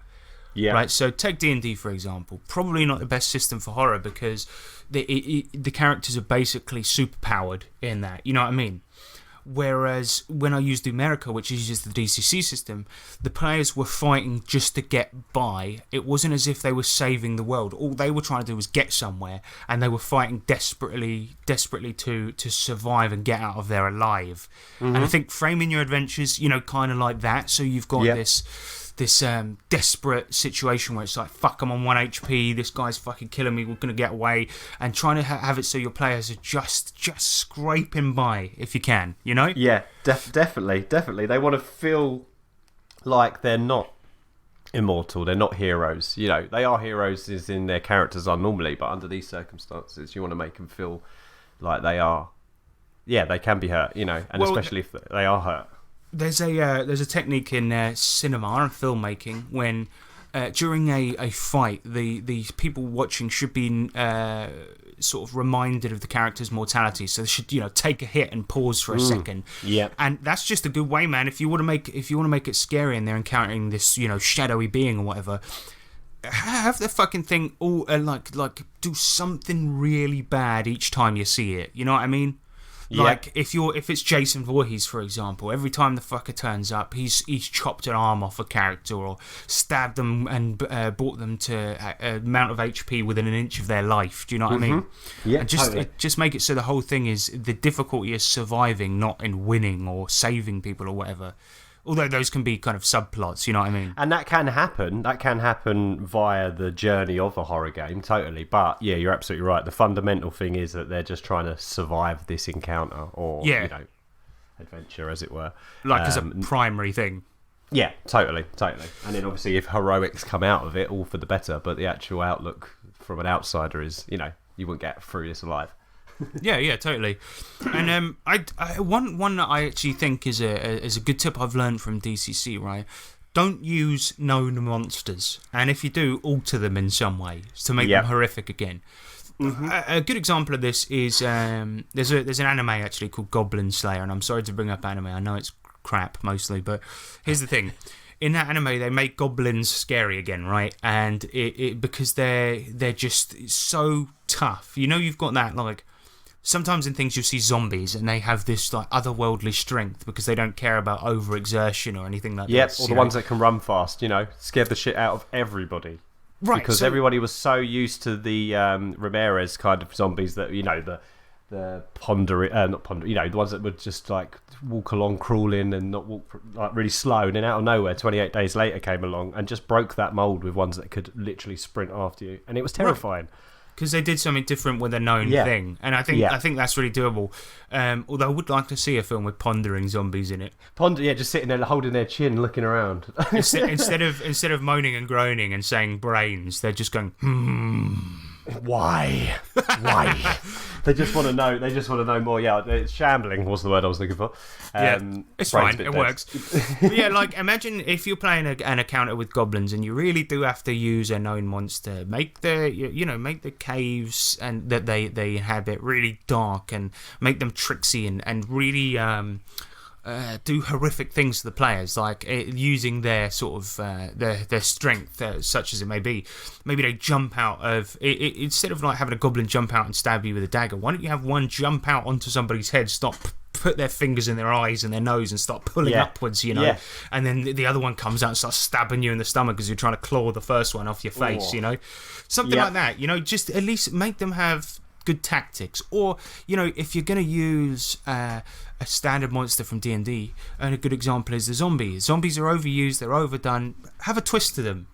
Yeah. Right. So take D&D for example. Probably not the best system for horror because the characters are basically superpowered in that. You know what I mean? Whereas when I used Numerica, which uses the DCC system, the players were fighting just to get by. It wasn't as if they were saving the world. All they were trying to do was get somewhere, and they were fighting desperately to survive and get out of there alive. And I think framing your adventures, kind of like that. So you've got this desperate situation where it's like, fuck, I'm on 1 HP, this guy's fucking killing me, we're going to get away, and trying to have it so your players are just scraping by if you can, Yeah, definitely. They want to feel like they're not immortal, they're not heroes. They are heroes as in their characters are normally, but under these circumstances, you want to make them feel like they are, they can be hurt, and especially if they are hurt. There's a technique in cinema and filmmaking when during a fight the people watching should be sort of reminded of the character's mortality, so they should take a hit and pause for a second. Yeah, and that's just a good way, man. If you want to make it scary and they're encountering this shadowy being or whatever, have the fucking thing all like do something really bad each time you see it. You know what I mean? Like if it's Jason Voorhees, for example, every time the fucker turns up, he's chopped an arm off a character or stabbed them and brought them to a amount of HP within an inch of their life. Do you know what I mean? Yeah, and just make it so the whole thing is the difficulty is surviving, not in winning or saving people or whatever. Although those can be kind of subplots, you know what I mean? And that can happen. That can happen via the journey of a horror game, totally. But, yeah, you're absolutely right. The fundamental thing is that they're just trying to survive this encounter or, adventure, as it were. Like as a primary thing. Yeah, totally. And then, obviously, if heroics come out of it, all for the better. But the actual outlook from an outsider is, you wouldn't get through this alive. Yeah, totally. And one that I actually think is a good tip I've learned from DCC, right? Don't use known monsters, and if you do, alter them in some way to make them horrific again. A good example of this is there's an anime actually called Goblin Slayer, and I'm sorry to bring up anime. I know it's crap mostly, but here's the thing. In that anime, they make goblins scary again, right? And it because they're just so tough. You've got that like. Sometimes in things you'll see zombies and they have this like otherworldly strength because they don't care about overexertion or anything like that. Yep, or the ones that can run fast, scared the shit out of everybody. Right. Because everybody was so used to the Ramirez kind of zombies that, the the ones that would just like walk along crawling and not walk like really slow, and then out of nowhere 28 days later came along and just broke that mold with ones that could literally sprint after you, and it was terrifying. Right. Because they did something different with a known thing, and I think that's really doable. Although I would like to see a film with pondering zombies in it. Just sitting there holding their chin, looking around. instead of moaning and groaning and saying brains, they're just going, Why? They just want to know. They just want to know more. Yeah, shambling was the word I was looking for. It's fine. It works. But yeah, like imagine if you're playing an encounter with goblins and you really do have to use a known monster. Make the caves and that they inhabit really dark and make them tricksy and really do horrific things to the players, like using their sort of their strength, such as it may be. Maybe they jump out of instead of like having a goblin jump out and stab you with a dagger. Why don't you have one jump out onto somebody's head, put their fingers in their eyes and their nose and start pulling upwards, and then the other one comes out and starts stabbing you in the stomach because you're trying to claw the first one off your face, something like that. Just at least make them have good tactics. Or if you're going to use a standard monster from D&D, and a good example is the zombies are overused, they're overdone. Have a twist to them,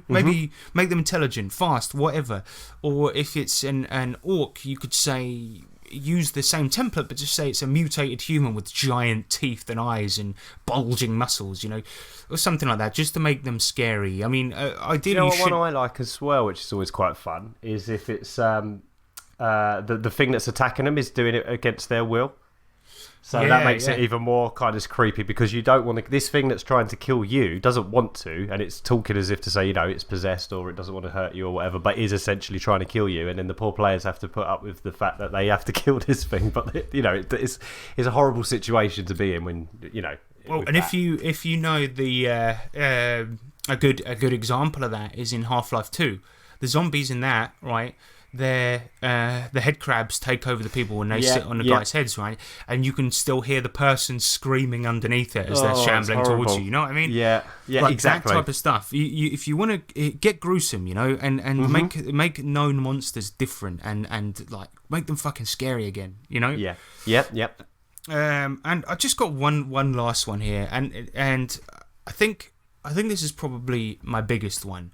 maybe make them intelligent, fast, whatever. Or if it's an orc, you could say use the same template but just say it's a mutated human with giant teeth and eyes and bulging muscles, or something like that, just to make them scary. I mean, ideally one I like as well, which is always quite fun, is if it's the thing that's attacking them is doing it against their will. So that makes it even more kind of creepy, because you don't want to, this thing that's trying to kill you doesn't want to, and it's talking as if to say, it's possessed or it doesn't want to hurt you or whatever, but is essentially trying to kill you. And then the poor players have to put up with the fact that they have to kill this thing. But it's a horrible situation to be in when Well, and if you know the a good example of that is in Half-Life 2. The zombies in that, right? The head crabs take over the people when they sit on the guys' heads, right? And you can still hear the person screaming underneath it as they're shambling towards you. You know what I mean? Yeah, exactly. That type of stuff. If you want to get gruesome, and make known monsters different and like make them fucking scary again. Yeah. Yep. And I just got one last one here, and I think this is probably my biggest one.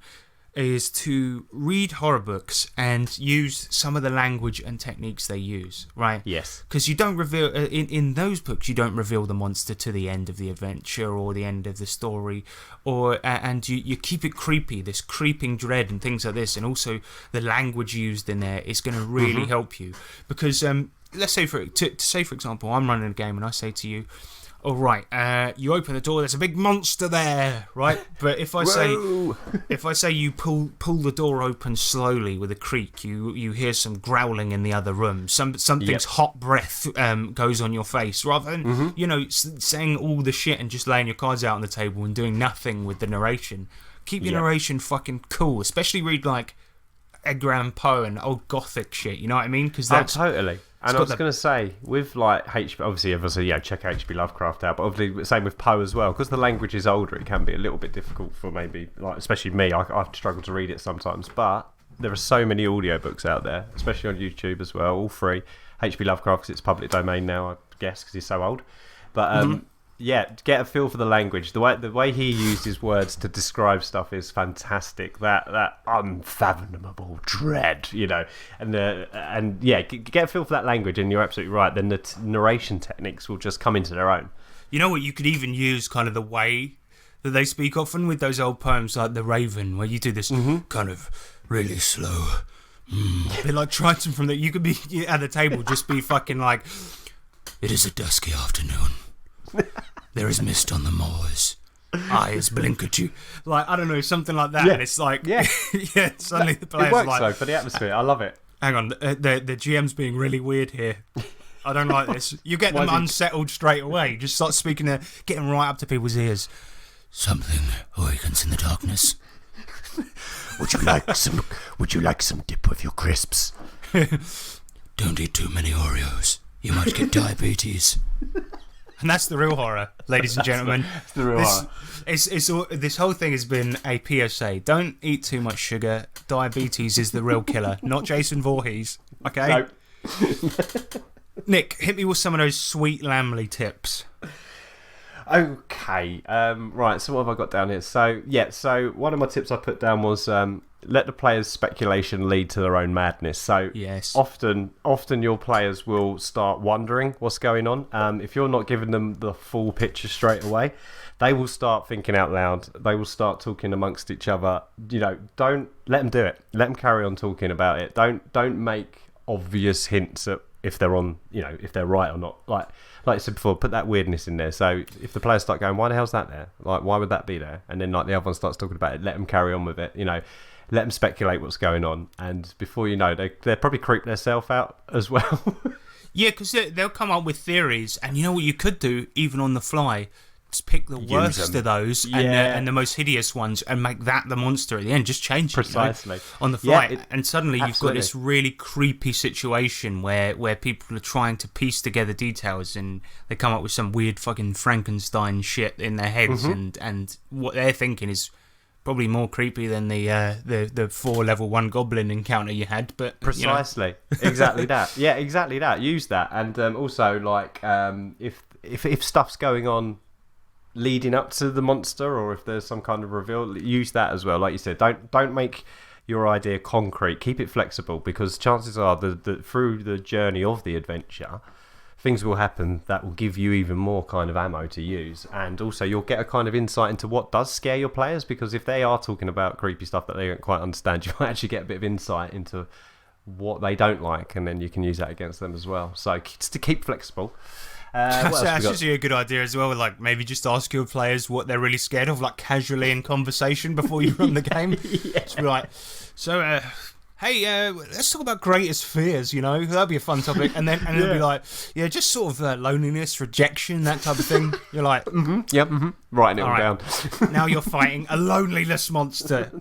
Is to read horror books and use some of the language and techniques they use, right? Yes. Because you don't reveal in those books, you don't reveal the monster to the end of the adventure or the end of the story, and you keep it creepy, this creeping dread and things like this, and also the language used in there is going to really help you. Because let's say for example, I'm running a game and I say to you, all right, you open the door, there's a big monster there, right? But if I say you pull the door open slowly with a creak, you hear some growling in the other room, something's hot breath goes on your face, rather than saying all the shit and just laying your cards out on the table and doing nothing with the narration. Keep your narration fucking cool, especially read like Edgar Allan Poe and old gothic shit, you know what I mean? Because that's totally. And I was going to say, with like HP, obviously, check HP Lovecraft out, but obviously, same with Poe as well, because the language is older, it can be a little bit difficult for maybe, like, especially me, I've struggled to read it sometimes, but there are so many audiobooks out there, especially on YouTube as well, all free. HP Lovecraft, because it's public domain now, I guess, because he's so old. But get a feel for the language. The way he used his words to describe stuff is fantastic. That unfathomable dread, and get a feel for that language. And you're absolutely right. Then the narration techniques will just come into their own. You know what? You could even use kind of the way that they speak often with those old poems like The Raven, where you do this kind of really slow. A bit like Triton from that. You could be at the table, just be fucking like, it is a dusky afternoon. There is mist on the moors. Eyes blink at you. Like, I don't know, something like that. Yeah. And it's like, suddenly the player's like... It works, like... though, for the atmosphere. I love it. Hang on, the GM's being really weird here. I don't like this. You get them unsettled straight away. Just start speaking, getting right up to people's ears. Something awakens in the darkness. Would you like some dip with your crisps? Don't eat too many Oreos. You might get diabetes. And that's the real horror, ladies and gentlemen. That's the real horror. This whole thing has been a PSA. Don't eat too much sugar. Diabetes is the real killer, not Jason Voorhees. Okay? Nope. Nick, hit me with some of those sweet Lamley tips. Okay. Right, so what have I got down here? So one of my tips I put down was let the players' speculation lead to their own madness. So yes. often your players will start wondering what's going on. If you're not giving them the full picture straight away, they will start thinking out loud. They will start talking amongst each other. Don't let them do it. Let them carry on talking about it. Don't make obvious hints at if they're on, if they're right or not. Like I said before, put that weirdness in there. So if the players start going, why the hell's that there? Like, why would that be there? And then like the other one starts talking about it, let them carry on with it. Let them speculate what's going on, and before you know, they'll probably creep themselves out as well. Yeah, because they'll come up with theories, and you know what you could do, even on the fly, just pick the worst of those and the most hideous ones, and make that the monster at the end. Just change it precisely on the fly, and suddenly you've got this really creepy situation where people are trying to piece together details, and they come up with some weird fucking Frankenstein shit in their heads, and what they're thinking is probably more creepy than the 4 level 1 goblin encounter you had, but precisely exactly that. Yeah, exactly that. Use that, and also like if stuff's going on leading up to the monster, or if there's some kind of reveal, use that as well. Like you said, don't make your idea concrete. Keep it flexible, because chances are that through the journey of the adventure, things will happen that will give you even more kind of ammo to use, and also you'll get a kind of insight into what does scare your players, because if they are talking about creepy stuff that they don't quite understand, you might actually get a bit of insight into what they don't like, and then you can use that against them as well. So just to keep flexible. That's actually a good idea as well. Like maybe just ask your players what they're really scared of, like casually in conversation before you run the game. Just be like, so. Hey, let's talk about greatest fears, that'd be a fun topic. And then it'll be like, just sort of loneliness, rejection, that type of thing. You're like, writing it all down. Now you're fighting a loneliness monster.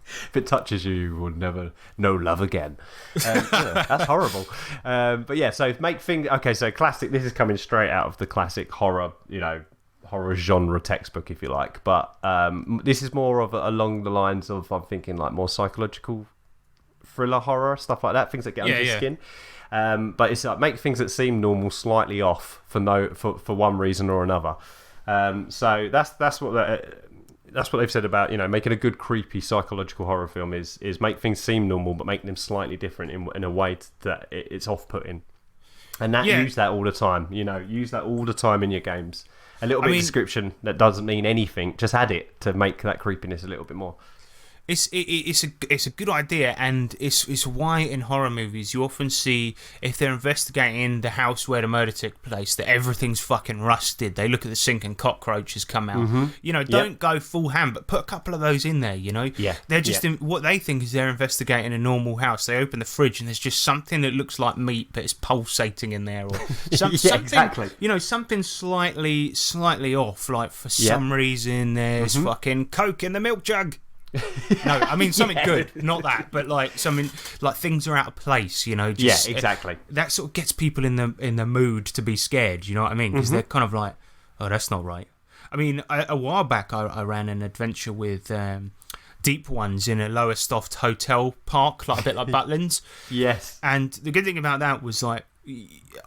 If it touches you, you will never know love again. That's horrible. But yeah, so make things... Okay, so classic... This is coming straight out of the classic horror, horror genre textbook, if you like. But this is more of along the lines of, I'm thinking, like more psychological thriller horror, stuff like that, things that get under your skin. But it's like make things that seem normal slightly off for one reason or another. So that's what they've said about making a good creepy psychological horror film is make things seem normal but make them slightly different in a way that it's off-putting. And use that all the time. Use that all the time in your games. A little bit of description that doesn't mean anything. Just add it to make that creepiness a little bit more. It's a good idea, and it's why in horror movies you often see, if they're investigating the house where the murder took place, that everything's fucking rusted. They look at the sink and cockroaches come out. Don't go full ham, but put a couple of those in there. They're just what they think is they're investigating a normal house. They open the fridge and there's just something that looks like meat, but it's pulsating in there, or something. Exactly. Something slightly off. Like for some reason there's fucking Coke in the milk jug. No, I mean something good, not that, but like something like things are out of place, exactly. That sort of gets people in the mood to be scared, you know what I mean? Because they're kind of like, oh, that's not right. I mean, a while back I ran an adventure with Deep Ones in a Lowestoft hotel park, like a bit like Butlins. Yes. And the good thing about that was like,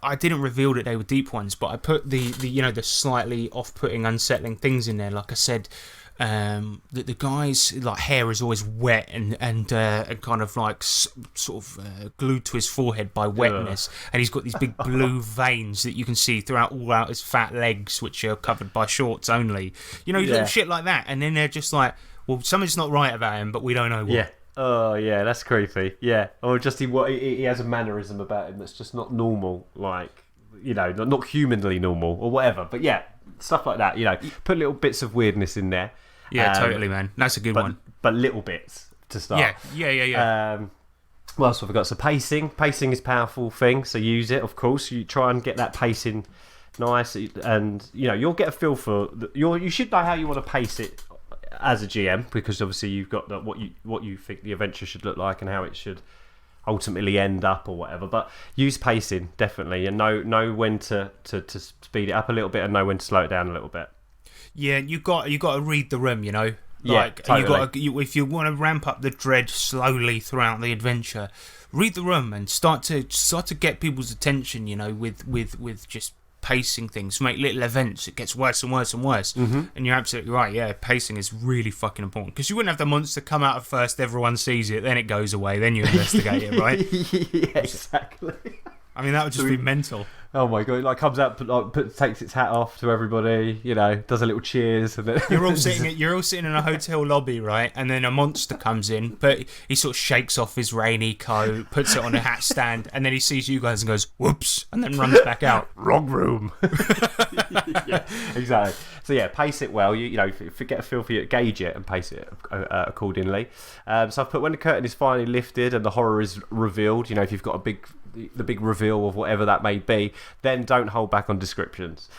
I didn't reveal that they were Deep Ones, but I put the the slightly off-putting, unsettling things in there. Like I said, the guy's like hair is always wet and kind of like sort of glued to his forehead by wetness, and he's got these big blue veins that you can see throughout his fat legs, which are covered by shorts only. Little shit like that, and then they're just like, well, something's not right about him, but we don't know what. Yeah. Oh yeah, that's creepy. Yeah, or just he has a mannerism about him that's just not normal, like not humanly normal or whatever. But yeah, stuff like that. Put little bits of weirdness in there. Yeah, totally, man. That's a good one. But little bits to start. Yeah. What else have we got? So pacing. Pacing is a powerful thing, so use it, of course. You try and get that pacing nice, and you'll get a feel for... You should know how you want to pace it as a GM, because obviously you've got what you think the adventure should look like and how it should ultimately end up or whatever. But use pacing, definitely, and know when to speed it up a little bit and know when to slow it down a little bit. Yeah, you got to read the room, Like, totally. If you want to ramp up the dread slowly throughout the adventure, read the room and start to get people's attention, with just pacing things. Make little events. It gets worse and worse and worse. And you're absolutely right. Yeah, pacing is really fucking important, because you wouldn't have the monster come out at first, everyone sees it, then it goes away, then you investigate it, right? Yeah, exactly. I mean, that would just be mental. Oh my god! Like comes out, takes its hat off to everybody. Does a little cheers. And then you're all sitting in a hotel lobby, right? And then a monster comes in, but he sort of shakes off his rainy coat, puts it on a hat stand, and then he sees you guys and goes, "Whoops!" and then runs back out. Wrong room. Yeah, exactly. So yeah, pace it well. You get a feel for it, gauge it, and pace it accordingly. So I've put when the curtain is finally lifted and the horror is revealed. If you've got the big reveal of whatever that may be, then don't hold back on descriptions.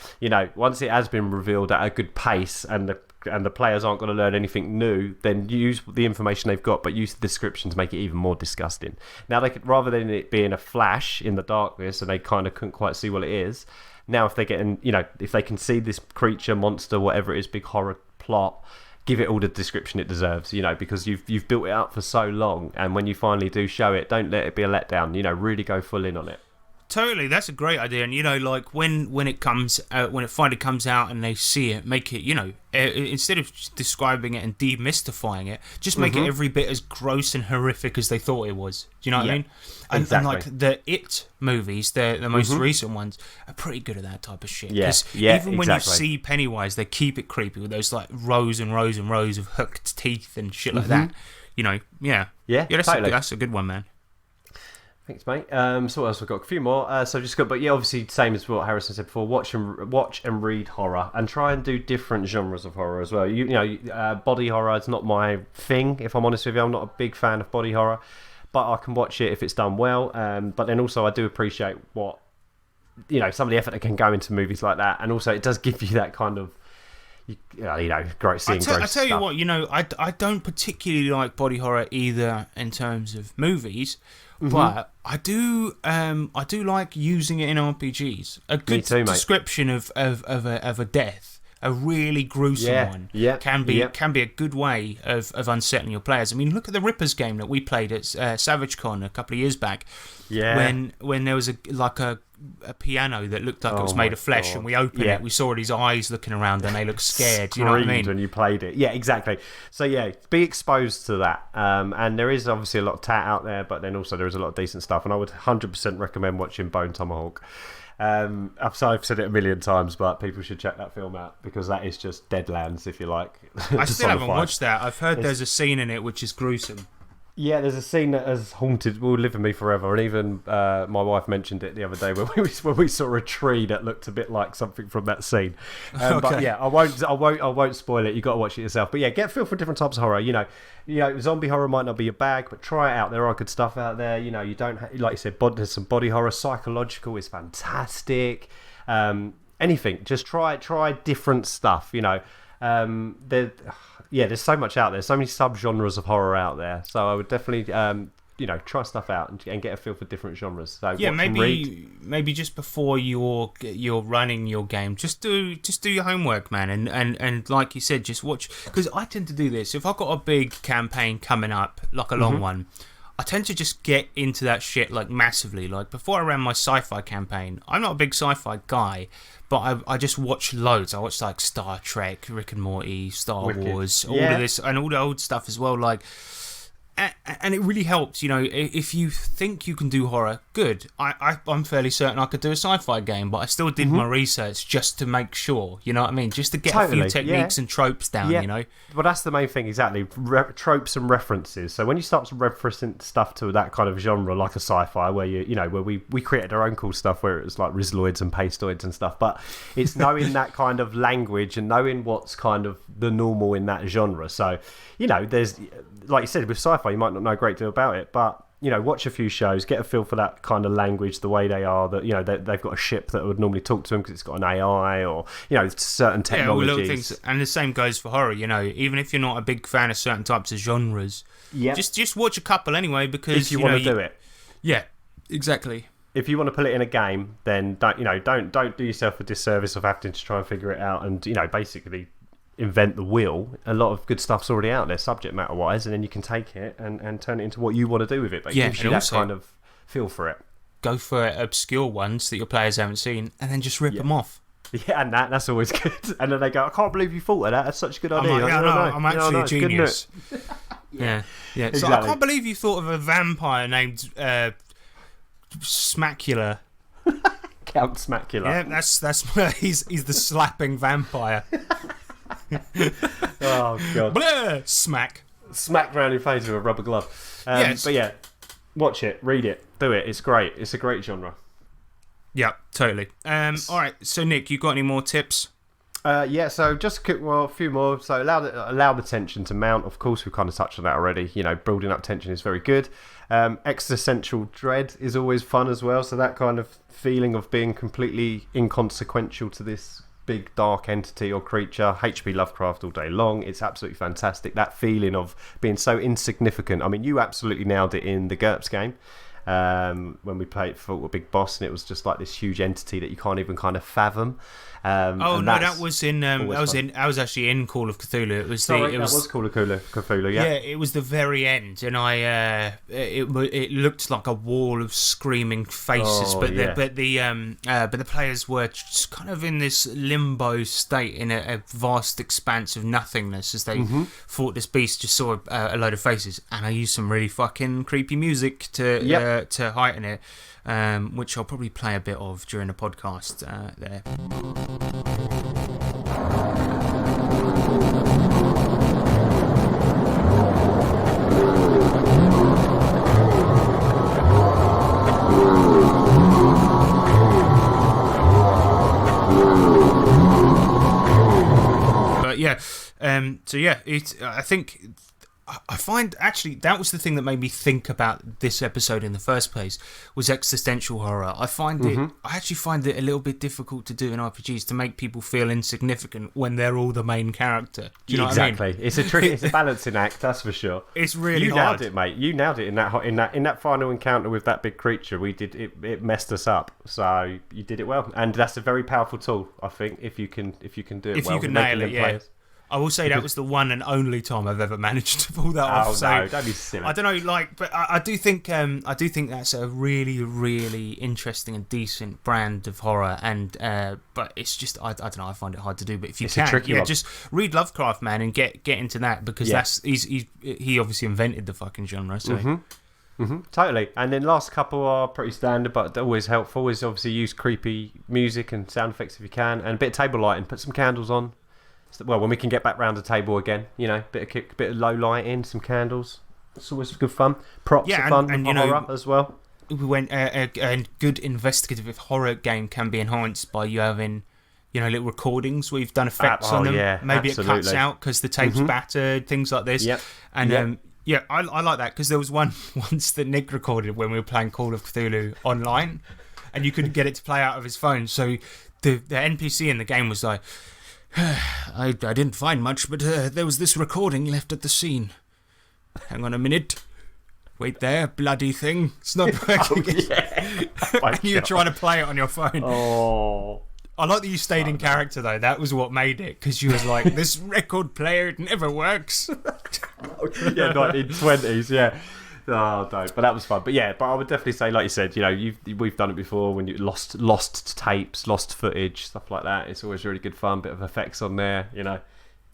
Once it has been revealed at a good pace and the players aren't going to learn anything new, then use the information they've got, but use the description to make it even more disgusting. Now they could, rather than it being a flash in the darkness and they kind of couldn't quite see what it is, now if they get in, if they can see this creature, monster, whatever it is, big horror plot, give it all the description it deserves, because you've built it up for so long, and when you finally do show it, don't let it be a letdown. Really go full in on it. Totally, that's a great idea. And like when it comes out, when it finally comes out and they see it, make it, instead of describing it and demystifying it, just make it every bit as gross and horrific as they thought it was. Do you know what I mean? And like the It movies, the most recent ones, are pretty good at that type of shit. Even when you see Pennywise, they keep it creepy with those like rows and rows and rows of hooked teeth and shit like that. That's totally. That's a good one, man. Thanks, mate. So what else we've got? A few more. But yeah, obviously, same as what Harrison said before. Watch and read horror, and try and do different genres of horror as well. You know, body horror is not my thing. If I'm honest with you, I'm not a big fan of body horror, but I can watch it if it's done well. But then also, I do appreciate what some of the effort that can go into movies like that, and also it does give you that kind of. Great seeing. I tell you what, I don't particularly like body horror either in terms of movies. But I do like using it in RPGs. A good description of a death, a really gruesome one, can be a good way of unsettling your players. I mean, look at the Rippers game that we played at SavageCon a couple of years back. Yeah. When there was a piano that looked like it was made of flesh, and we opened it, we saw his eyes looking around, and they looked scared. You know what I mean? When you played it, yeah, exactly. So yeah, be exposed to that. And there is obviously a lot of tat out there, but then also there is a lot of decent stuff. And I would 100% recommend watching Bone Tomahawk. I've said it a million times, but people should check that film out because that is just Deadlands, if you like. I still haven't watched that. I've heard there's a scene in it which is gruesome. Yeah, there's a scene that has will live with me forever, and even my wife mentioned it the other day when we saw a tree that looked a bit like something from that scene. Okay. But yeah, I won't spoil it. You got to watch it yourself. But yeah, get a feel for different types of horror. You know, zombie horror might not be your bag, but try it out. There are good stuff out there. You know, you don't like you said. There's some body horror. Psychological is fantastic. Anything, just try different stuff. You know, there's so much out there, so many subgenres of horror out there. So I would definitely, try stuff out and get a feel for different genres. So yeah, maybe just before you're running your game, just do your homework, man, and like you said, just watch. Because I tend to do this. If I've got a big campaign coming up, like a long one, I tend to just get into that shit like massively. Like before I ran my sci-fi campaign, I'm not a big sci-fi guy, but I just watch loads. I watch like Star Trek, Rick and Morty, Star Wars, all of this, and all the old stuff as well. Like, and it really helps. You know, if you think you can do horror, good. I'm fairly certain I could do a sci-fi game, but I still did my research just to make sure. You know what I mean? Just to get a few techniques and tropes down. You know. Well, that's the main thing, exactly. Tropes and references. So when you start to reference stuff to that kind of genre, like a sci-fi, where where we created our own cool stuff, where it was like Rizloids and Pastoids and stuff, but it's knowing that kind of language and knowing what's kind of the normal in that genre. So, there's, like you said, with sci-fi, you might not know a great deal about it, but watch a few shows, get a feel for that kind of language, the way they are. That they've got a ship that would normally talk to them because it's got an AI or certain technologies. Little things, and the same goes for horror. Even if you're not a big fan of certain types of genres, just watch a couple anyway because if you want to do it. Yeah, exactly. If you want to put it in a game, then don't do yourself a disservice of having to try and figure it out and basically invent the wheel. A lot of good stuff's already out there, subject matter wise, and then you can take it and turn it into what you want to do with it. But it gives you that kind of feel for it. Go for obscure ones that your players haven't seen, and then just rip them off. Yeah, and that's always good. And then they go, I can't believe you thought of that. That's such a good idea. I'm actually a genius. Yeah. Exactly. So I can't believe you thought of a vampire named Smacula. Count Smacula. Yeah, that's he's the slapping vampire. Oh god! Blah, smack round your face with a rubber glove. Yes. But yeah, watch it, read it, do it. It's great. It's a great genre. Yeah, totally. All right. So Nick, you got any more tips? So just a few more. So allow the tension to mount. Of course, we've kind of touched on that already. Building up tension is very good. Existential dread is always fun as well. So that kind of feeling of being completely inconsequential to this big dark entity or creature. H.P. Lovecraft all day long. It's absolutely fantastic. That feeling of being so insignificant. I mean, you absolutely nailed it in the GURPS game. When we played for a big boss, and it was just like this huge entity that you can't even kind of fathom. That was in. I was actually in Call of Cthulhu. It was Call of Cthulhu. Yeah. Yeah, it was the very end, and it looked like a wall of screaming faces, but the players were just kind of in this limbo state in a vast expanse of nothingness as they fought this beast. Just saw a load of faces, and I used some really fucking creepy music to heighten it. Which I'll probably play a bit of during the podcast there. So yeah, I find actually that was the thing that made me think about this episode in the first place was existential horror. I actually find it a little bit difficult to do in RPGs to make people feel insignificant when they're all the main character. Do you know what I mean? It's a tricky, it's a balancing act, that's for sure. It's really hard. You nailed it, mate. You nailed it in that final encounter with that big creature. We did it. It messed us up. So you did it well, and that's a very powerful tool. I think if you can do it well, if you can nail it, yeah. I will say that was the one and only time I've ever managed to pull that off. Oh so no, don't be silly. I don't know, but I do think that's a really, really interesting and decent brand of horror. And but it's just I don't know, I find it hard to do. But if you can, just read Lovecraft, man, and get into that because he obviously invented the fucking genre. So. Totally. And then last couple are pretty standard, but always helpful. Is obviously use creepy music and sound effects if you can, and a bit of table lighting. Put some candles on. Well, when we can get back round the table again, bit of low lighting, some candles. It's always good fun. Props are fun, and horror as well. When a good investigative horror game can be enhanced by you having, little recordings where you've done effects on them. Yeah, maybe absolutely. It cuts out because the tape's battered, things like this. Yep. And I like that because there was once that Nick recorded when we were playing Call of Cthulhu online, and you couldn't get it to play out of his phone. So the NPC in the game was like, I didn't find much, but there was this recording left at the scene. Hang on a minute. Wait there, bloody thing. It's not working. And you're trying to play it on your phone. Oh. I like that you stayed in character, though. That was what made it, because you was like, this record player, it never works. 1920s, yeah. Oh, don't. But that was fun. But I would definitely say, like you said, we've done it before when you lost tapes, lost footage, stuff like that. It's always really good fun. Bit of effects on there,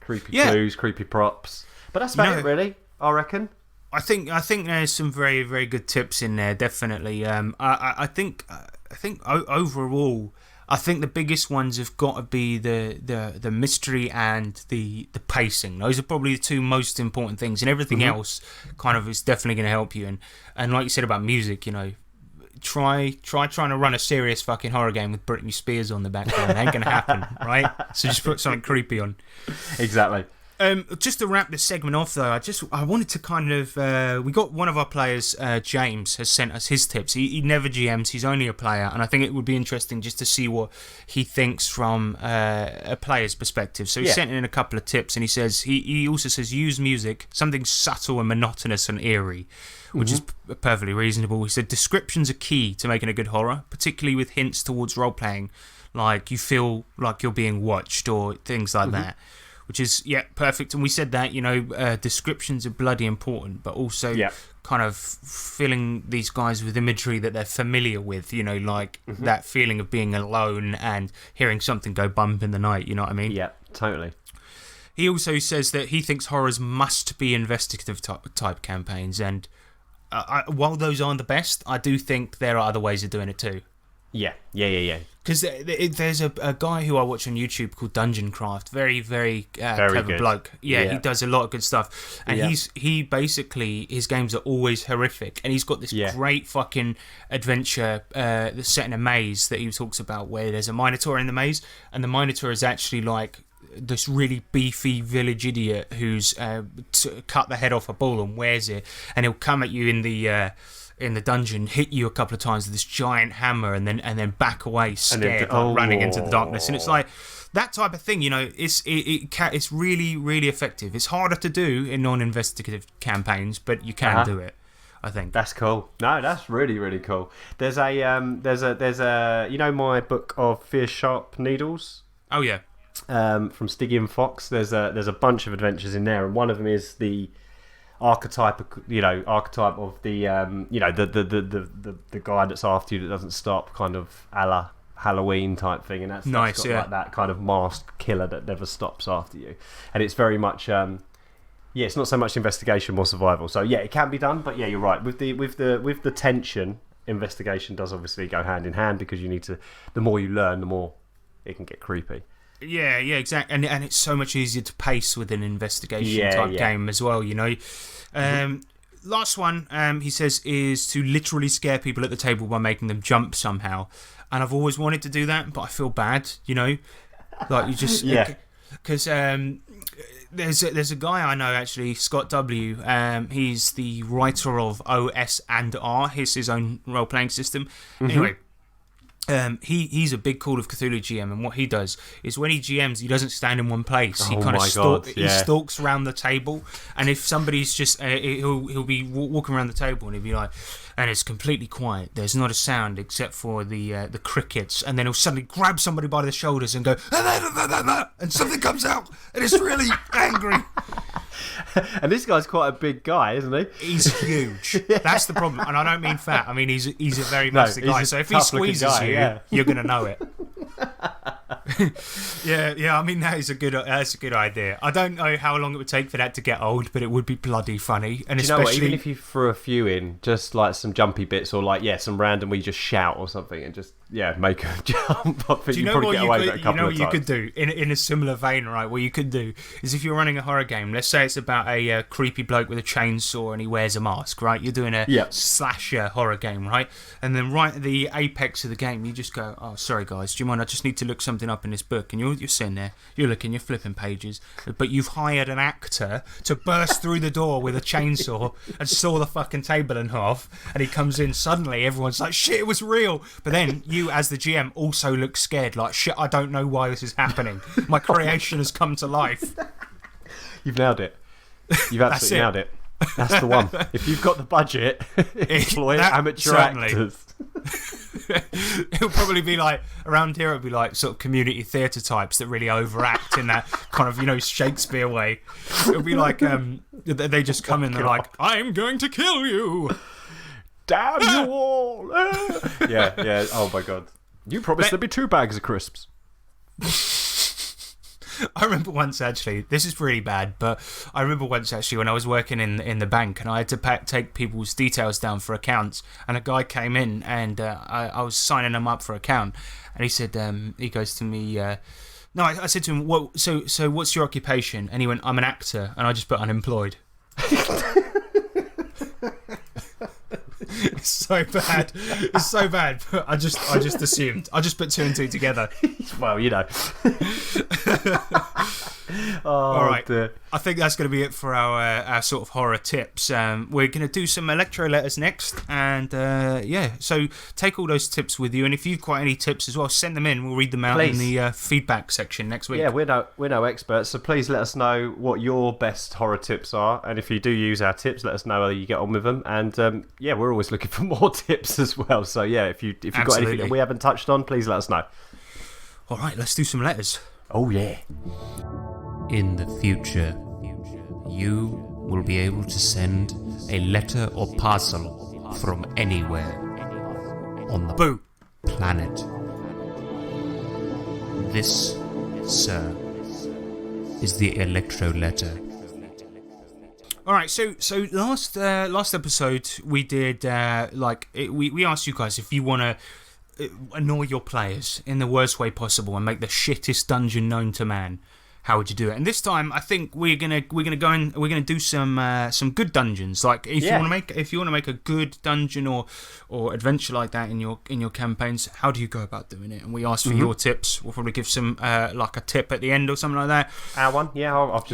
creepy clues, creepy props. But that's about it, really. I reckon. I think there's some very, very good tips in there. Definitely. I think overall, I think the biggest ones have got to be the mystery and the pacing. Those are probably the two most important things, and everything else kind of is definitely going to help you. And like you said about music, try trying to run a serious fucking horror game with Britney Spears on the background. It ain't going to happen, right? So just put something creepy on. Exactly. Just to wrap this segment off, though, I wanted to kind of... we got one of our players, James, has sent us his tips. He never GMs, he's only a player, and I think it would be interesting just to see what he thinks from a player's perspective. So he sent in a couple of tips, and he says he also says use music, something subtle and monotonous and eerie, which is perfectly reasonable. He said descriptions are key to making a good horror, particularly with hints towards role-playing, like you feel like you're being watched or things like that. Which is, perfect. And we said that, descriptions are bloody important, but also kind of filling these guys with imagery that they're familiar with, that feeling of being alone and hearing something go bump in the night, you know what I mean? Yeah, totally. He also says that he thinks horrors must be investigative type campaigns, and while those aren't the best, I do think there are other ways of doing it too. Yeah. Because there's a guy who I watch on YouTube called Dungeon Craft, very, very clever good bloke. Yeah, he does a lot of good stuff. And he basically, his games are always horrific. And he's got this great fucking adventure that's set in a maze that he talks about where there's a Minotaur in the maze. And the Minotaur is actually like this really beefy village idiot who's cut the head off a bull and wears it. And he'll come at you in the dungeon, hit you a couple of times with this giant hammer, and then back away, scared, running into the darkness. And it's like that type of thing, it's really, really effective. It's harder to do in non-investigative campaigns, but you can do it. I think that's cool. No, that's really, really cool. There's a my book of Fierce Sharp Needles. Oh yeah. From Stygian Fox. There's a bunch of adventures in there, and one of them is the archetype of the the guy that's after you that doesn't stop, kind of a la Halloween type thing, and that's nice, got like that kind of masked killer that never stops after you, and it's very much it's not so much investigation, more survival. So it can be done, but you're right with the tension. Investigation does obviously go hand in hand because you need to. The more you learn, the more it can get creepy. Yeah, exactly, and it's so much easier to pace with an investigation type game as well. Last one, he says, is to literally scare people at the table by making them jump somehow. And I've always wanted to do that, but I feel bad, like you just because There's a guy I know, actually, Scott W. He's the writer of OS and R. He's his own role-playing system. Anyway, he's a big Call of Cthulhu GM, and what he does is when he GMs, he doesn't stand in one place. He kind of stalks around the table, and if somebody's just he'll be walking around the table, and he'll be like, and it's completely quiet. There's not a sound except for the crickets, and then he'll suddenly grab somebody by the shoulders and go, and something comes out, and it's really angry. And this guy's quite a big guy, isn't he? He's huge. That's the problem, and I don't mean fat. I mean he's a very massive guy. So if he squeezes you, you're gonna know it. yeah. I mean that's a good idea. I don't know how long it would take for that to get old, but it would be bloody funny. And do you know what? Even if you threw a few in, just like some jumpy bits, or like some random where you just shout or something, and just make a jump. I think you probably get away with it a couple of times. You know what you could do in a similar vein, right? What you could do is if you're running a horror game, let's say it's about a creepy bloke with a chainsaw and he wears a mask, right? You're doing a slasher horror game, right? And then right at the apex of the game, you just go, "Oh, sorry guys, do you mind? I just need to look something up in this book." And you're sitting there, you're looking, you're flipping pages, but you've hired an actor to burst through the door with a chainsaw and saw the fucking table in half. And he comes in, suddenly everyone's like, "Shit, it was real!" But then you, as the GM, also look scared, like, "Shit, I don't know why this is happening. My creation has come to life." You've nailed it. You've absolutely nailed it. That's the one. If you've got the budget, employ amateur actors. It'll probably be like, around here, it'll be like sort of community theatre types that really overact in that kind of, Shakespeare way. It'll be like, they just come in, they're like, "I'm going to kill you. Damn you all." Yeah. Oh my God. You promised there'd be 2 bags of crisps. I remember once, actually, this is really bad, but I remember once, actually, when I was working in the bank and I had to take people's details down for accounts, and a guy came in and I was signing him up for account, and he said, he goes to me, no, I said to him, "What? So what's your occupation?" And he went, "I'm an actor," and I just put unemployed. It's so bad. It's so bad. But I just assumed. I just put 2 and 2 together. Well, All right. Dear. I think that's going to be it for our sort of horror tips. We're going to do some electro letters next, and so take all those tips with you. And if you've got any tips as well, send them in. We'll read them out in the feedback section next week. Yeah, we're no experts, so please let us know what your best horror tips are. And if you do use our tips, let us know how you get on with them. And we're always looking for more tips as well. So if you've got anything that we haven't touched on, please let us know. All right, let's do some letters. Oh yeah. In the future, you will be able to send a letter or parcel from anywhere on the planet. This, sir, is the electro letter. All right, so last episode we did we asked you guys if you want to annoy your players in the worst way possible and make the shittest dungeon known to man. How would you do it? And this time, I think we're gonna do some good dungeons. Like if you want to make a good dungeon or adventure like that in your campaigns, how do you go about doing it? And we asked for your tips. We'll probably give some like a tip at the end or something like that. Our one, I've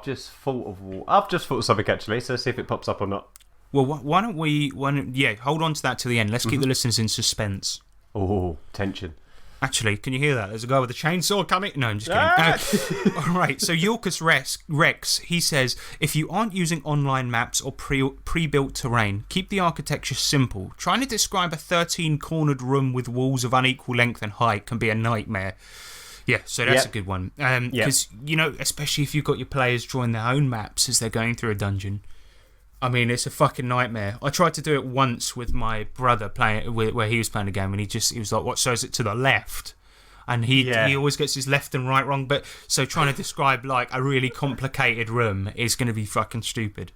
just thought of something actually. So let's see if it pops up or not. Well, why don't we? Hold on to that to the end. Let's keep the listeners in suspense. Oh, tension. Actually, can you hear that? There's a guy with a chainsaw coming. No, I'm just kidding. All right, so Yorkus Rex, he says, if you aren't using online maps or pre-built terrain, keep the architecture simple. Trying to describe a 13-cornered room with walls of unequal length and height can be a nightmare. Yeah, so that's a good one. Because, especially if you've got your players drawing their own maps as they're going through a dungeon. I mean, it's a fucking nightmare. I tried to do it once with my brother where he was playing a game, and he was like, "What? So is it to the left?" And he always gets his left and right wrong. But so trying to describe like a really complicated room is going to be fucking stupid.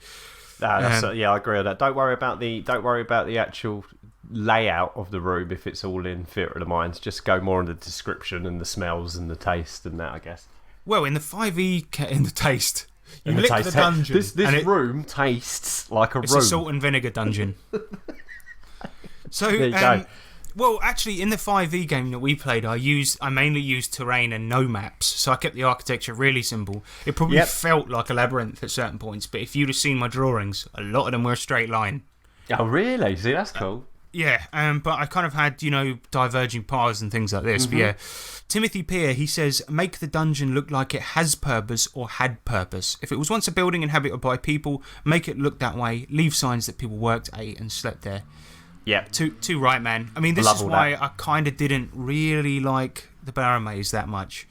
I agree with that. Don't worry about the actual layout of the room if it's all in Theatre of the Minds. Just go more on the description and the smells and the taste and that, I guess. Well, in the 5e, in the taste. You lick the dungeon. This room tastes like a room. It's a salt and vinegar dungeon. So there you go. Well, actually, in the 5e game that we played, I mainly used terrain and no maps, so I kept the architecture really simple. It probably felt like a labyrinth at certain points, but if you'd have seen my drawings, a lot of them were a straight line. Oh, really? See, that's cool. Yeah, but I kind of had, diverging paths and things like this. But yeah, Timothy Peer, he says, make the dungeon look like it has purpose or had purpose. If it was once a building inhabited by people, make it look that way. Leave signs that people worked, ate, and slept there. Yeah. Too right, man. I mean, this is why I kind of didn't really like the Barrow Maze that much.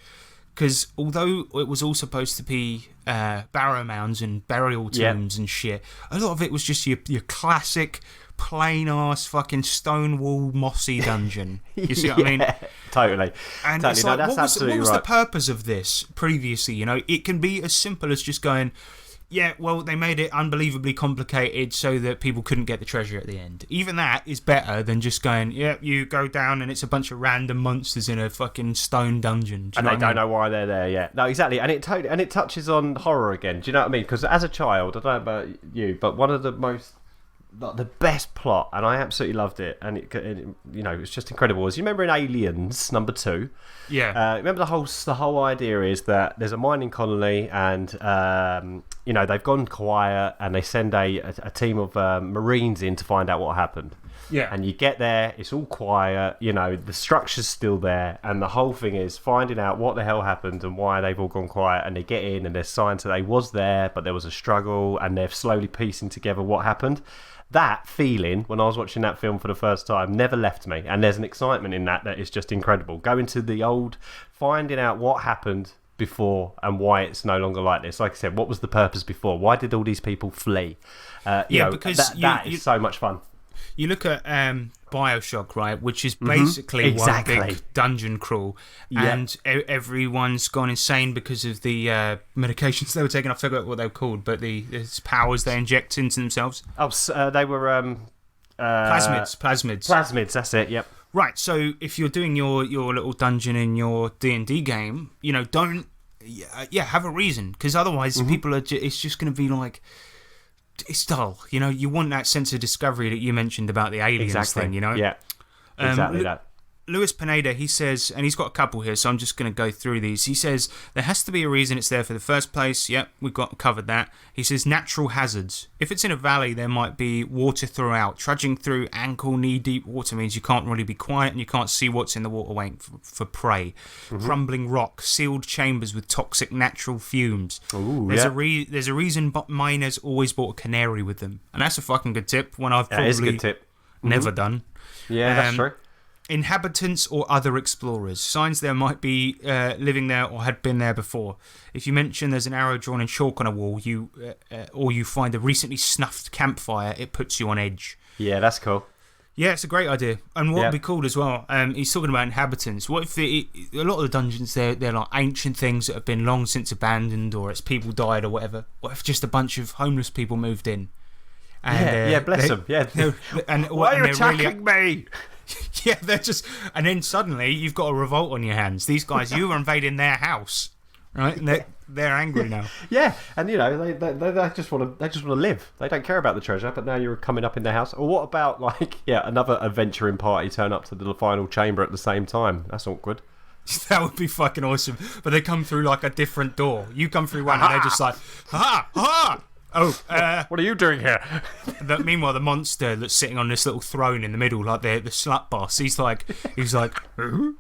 Because although it was all supposed to be barrow mounds and burial tombs and shit, a lot of it was just your classic plain-ass fucking stone wall mossy dungeon. You see what I mean? Totally. And totally. It's like, no, what was the purpose of this previously? It can be as simple as just going, yeah, well, they made it unbelievably complicated so that people couldn't get the treasure at the end. Even that is better than just going, yeah, you go down and it's a bunch of random monsters in a fucking stone dungeon. And they don't know why they're there yet. No, exactly. And it touches on horror again. Do you know what I mean? Because as a child, I don't know about you, but one of the best plot, and I absolutely loved it, and it was just incredible. As you remember in Aliens #2, remember the whole idea is that there's a mining colony, and they've gone quiet, and they send a team of Marines in to find out what happened. Yeah, and you get there, it's all quiet, the structure's still there, and the whole thing is finding out what the hell happened and why they've all gone quiet, and they get in, and there's signs that they was there, but there was a struggle, and they're slowly piecing together what happened. That feeling, when I was watching that film for the first time, never left me, and there's an excitement in that is just incredible. Going to the old, finding out what happened before and why it's no longer like this. Like I said, what was the purpose before? Why did all these people flee? Because that is so much fun. You look at Bioshock, right, which is basically one big dungeon crawl, and everyone's gone insane because of the medications they were taking. I forgot what they were called, but the powers they inject into themselves. Oh, they were plasmids. Plasmids, that's it. Yep. Right. So if you're doing your little dungeon in your D&D game, don't have a reason, because otherwise people are. It's just going to be like. It's dull, you want that sense of discovery that you mentioned about the aliens thing, Yeah, exactly that. Luis Pineda, he says, and he's got a couple here, so I'm just going to go through these. He says, there has to be a reason it's there for the first place. Yep, we've covered that. He says, natural hazards. If it's in a valley, there might be water throughout. Trudging through ankle, knee-deep water means you can't really be quiet and you can't see what's in the water waiting for prey. Crumbling rock, sealed chambers with toxic natural fumes. Ooh, there's a reason miners always brought a canary with them. And that's a fucking good tip, one I've probably is a good tip. Never done. Yeah, that's true. Inhabitants or other explorers. Signs there might be living there or had been there before. If you mention there's an arrow drawn in chalk on a wall, or you find a recently snuffed campfire, it puts you on edge. Yeah, that's cool. Yeah, it's a great idea. And what would be cool as well, he's talking about inhabitants. What if a lot of the dungeons, they're like ancient things that have been long since abandoned, or it's people died or whatever. What if just a bunch of homeless people moved in? And, bless them. Yeah. Why are you attacking me? Yeah, they're just... And then suddenly, you've got a revolt on your hands. These guys, you were invading their house, right? And they're angry now. Yeah, and they just want to live. They don't care about the treasure, but now you're coming up in their house. Or what about, another adventuring party turn up to the final chamber at the same time? That's awkward. That would be fucking awesome. But they come through a different door. You come through one and they're just like, ha, ha! Oh, what are you doing here? Meanwhile, the monster that's sitting on this little throne in the middle, like the slut boss, he's like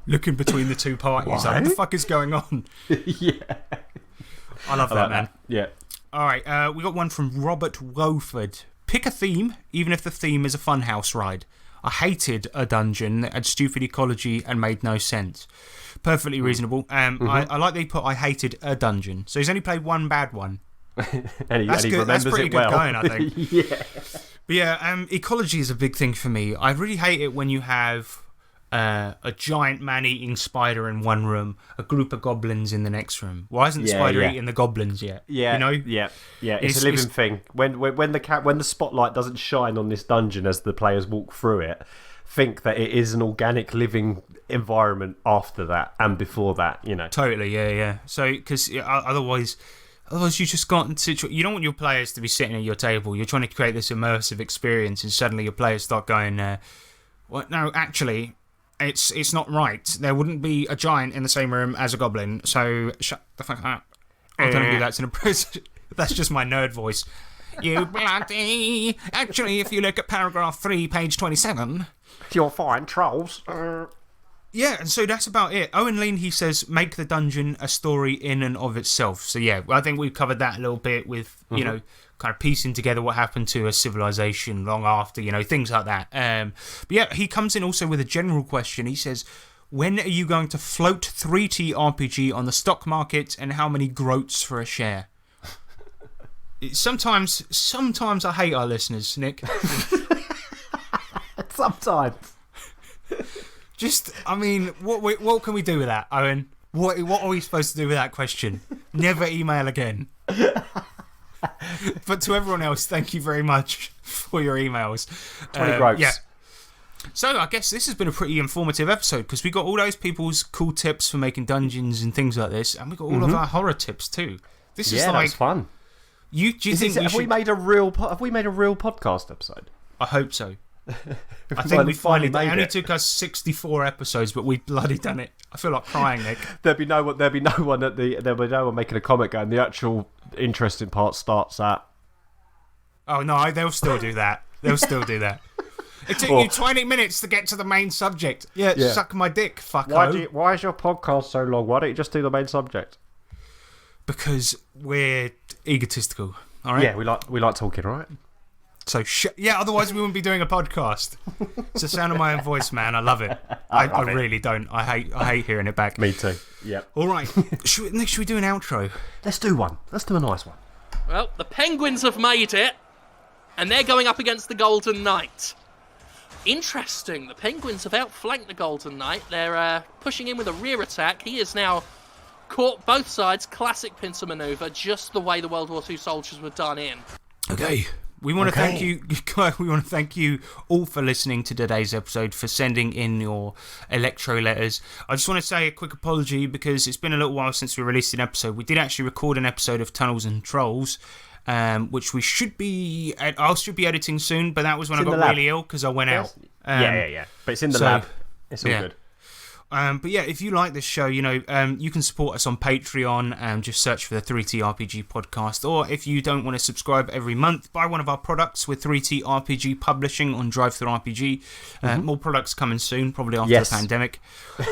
looking between the two parties. Like, what the fuck is going on? Yeah, I love that, man. Yeah. All right, we got one from Robert Woford. Pick a theme, even if the theme is a funhouse ride. I hated a dungeon that had stupid ecology and made no sense. Perfectly reasonable. I like they put I hated a dungeon, so he's only played one bad one. and he remembers That's pretty it good well. going, I think. Yeah. But yeah, ecology is a big thing for me. I really hate it when you have a giant man-eating spider in one room, a group of goblins in the next room. Why isn't the spider eating the goblins yet? Yeah, Yeah. It's a living thing. When the spotlight doesn't shine on this dungeon as the players walk through it, think that it is an organic living environment after that and before that. Totally. Yeah. So because otherwise you just got into... You don't want your players to be sitting at your table. You're trying to create this immersive experience, and suddenly your players start going, Well, no, actually, it's not right. There wouldn't be a giant in the same room as a goblin, so shut the fuck up. I don't know who that's in a prison. That's just my nerd voice. You bloody... Actually, if you look at paragraph 3, page 27... You'll find trolls. Yeah, and so that's about it. Owen Lean, he says, make the dungeon a story in and of itself. So yeah, I think we've covered that a little bit with, you know, kind of piecing together what happened to a civilization long after, you know, things like that. But yeah, he comes in also with a general question. He says, when are you going to float 3T RPG on the stock market and how many groats for a share? Sometimes I hate our listeners, Nick. Sometimes. Just, I mean, what can we do with that, Owen? What are we supposed to do with that question? Never email again. But to everyone else, thank you very much for your emails. 20 groats. Yeah. So I guess this has been a pretty informative episode because we got all those people's cool tips for making dungeons and things like this, and we got all of our horror tips too. This is like that's fun. Do you think have we made a real podcast episode? I hope so. I think we finally made it. It only took us 64 episodes, but we bloody done it. I feel like crying, Nick. There'll be no one making a comment going, the actual interesting part starts at... Oh no, they'll still do that. They'll still do that. It took you 20 minutes to get to the main subject. Yeah. Suck my dick, fucko. Why is your podcast so long? Why don't you just do the main subject? Because we're egotistical, all right? Yeah, we like talking, all right? So, otherwise we wouldn't be doing a podcast. It's the sound of my own voice, man. I love it. I really don't. I hate hearing it back. Me too. Yep. All right. Should we do an outro? Let's do one. Let's do a nice one. Well, the Penguins have made it, and they're going up against the Golden Knight. Interesting. The Penguins have outflanked the Golden Knight. They're pushing in with a rear attack. He is now caught both sides. Classic pincer maneuver, just the way the World War II soldiers were done in. Okay. We want to thank you. We want to thank you all for listening to today's episode, for sending in your electro letters. I just want to say a quick apology because it's been a little while since we released an episode. We did actually record an episode of Tunnels and Trolls, which I should be editing soon. But that was when I got really ill because I went out. Yeah. But it's in the lab. It's all good. But yeah, if you like this show, you can support us on Patreon and just search for the 3T RPG podcast. Or if you don't want to subscribe every month, buy one of our products with 3T RPG Publishing on DriveThruRPG. More products coming soon, probably after the pandemic.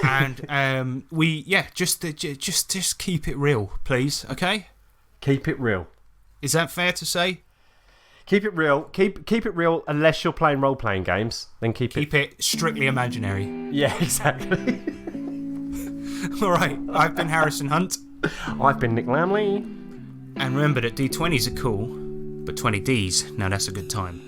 And just keep it real, please. Okay? Keep it real. Is that fair to say? Keep it real. Keep it real unless you're playing role-playing games. Then keep it strictly imaginary. Yeah, exactly. All right. I've been Harrison Hunt. I've been Nick Lamley. And remember that D20s are cool, but 20Ds, now that's a good time.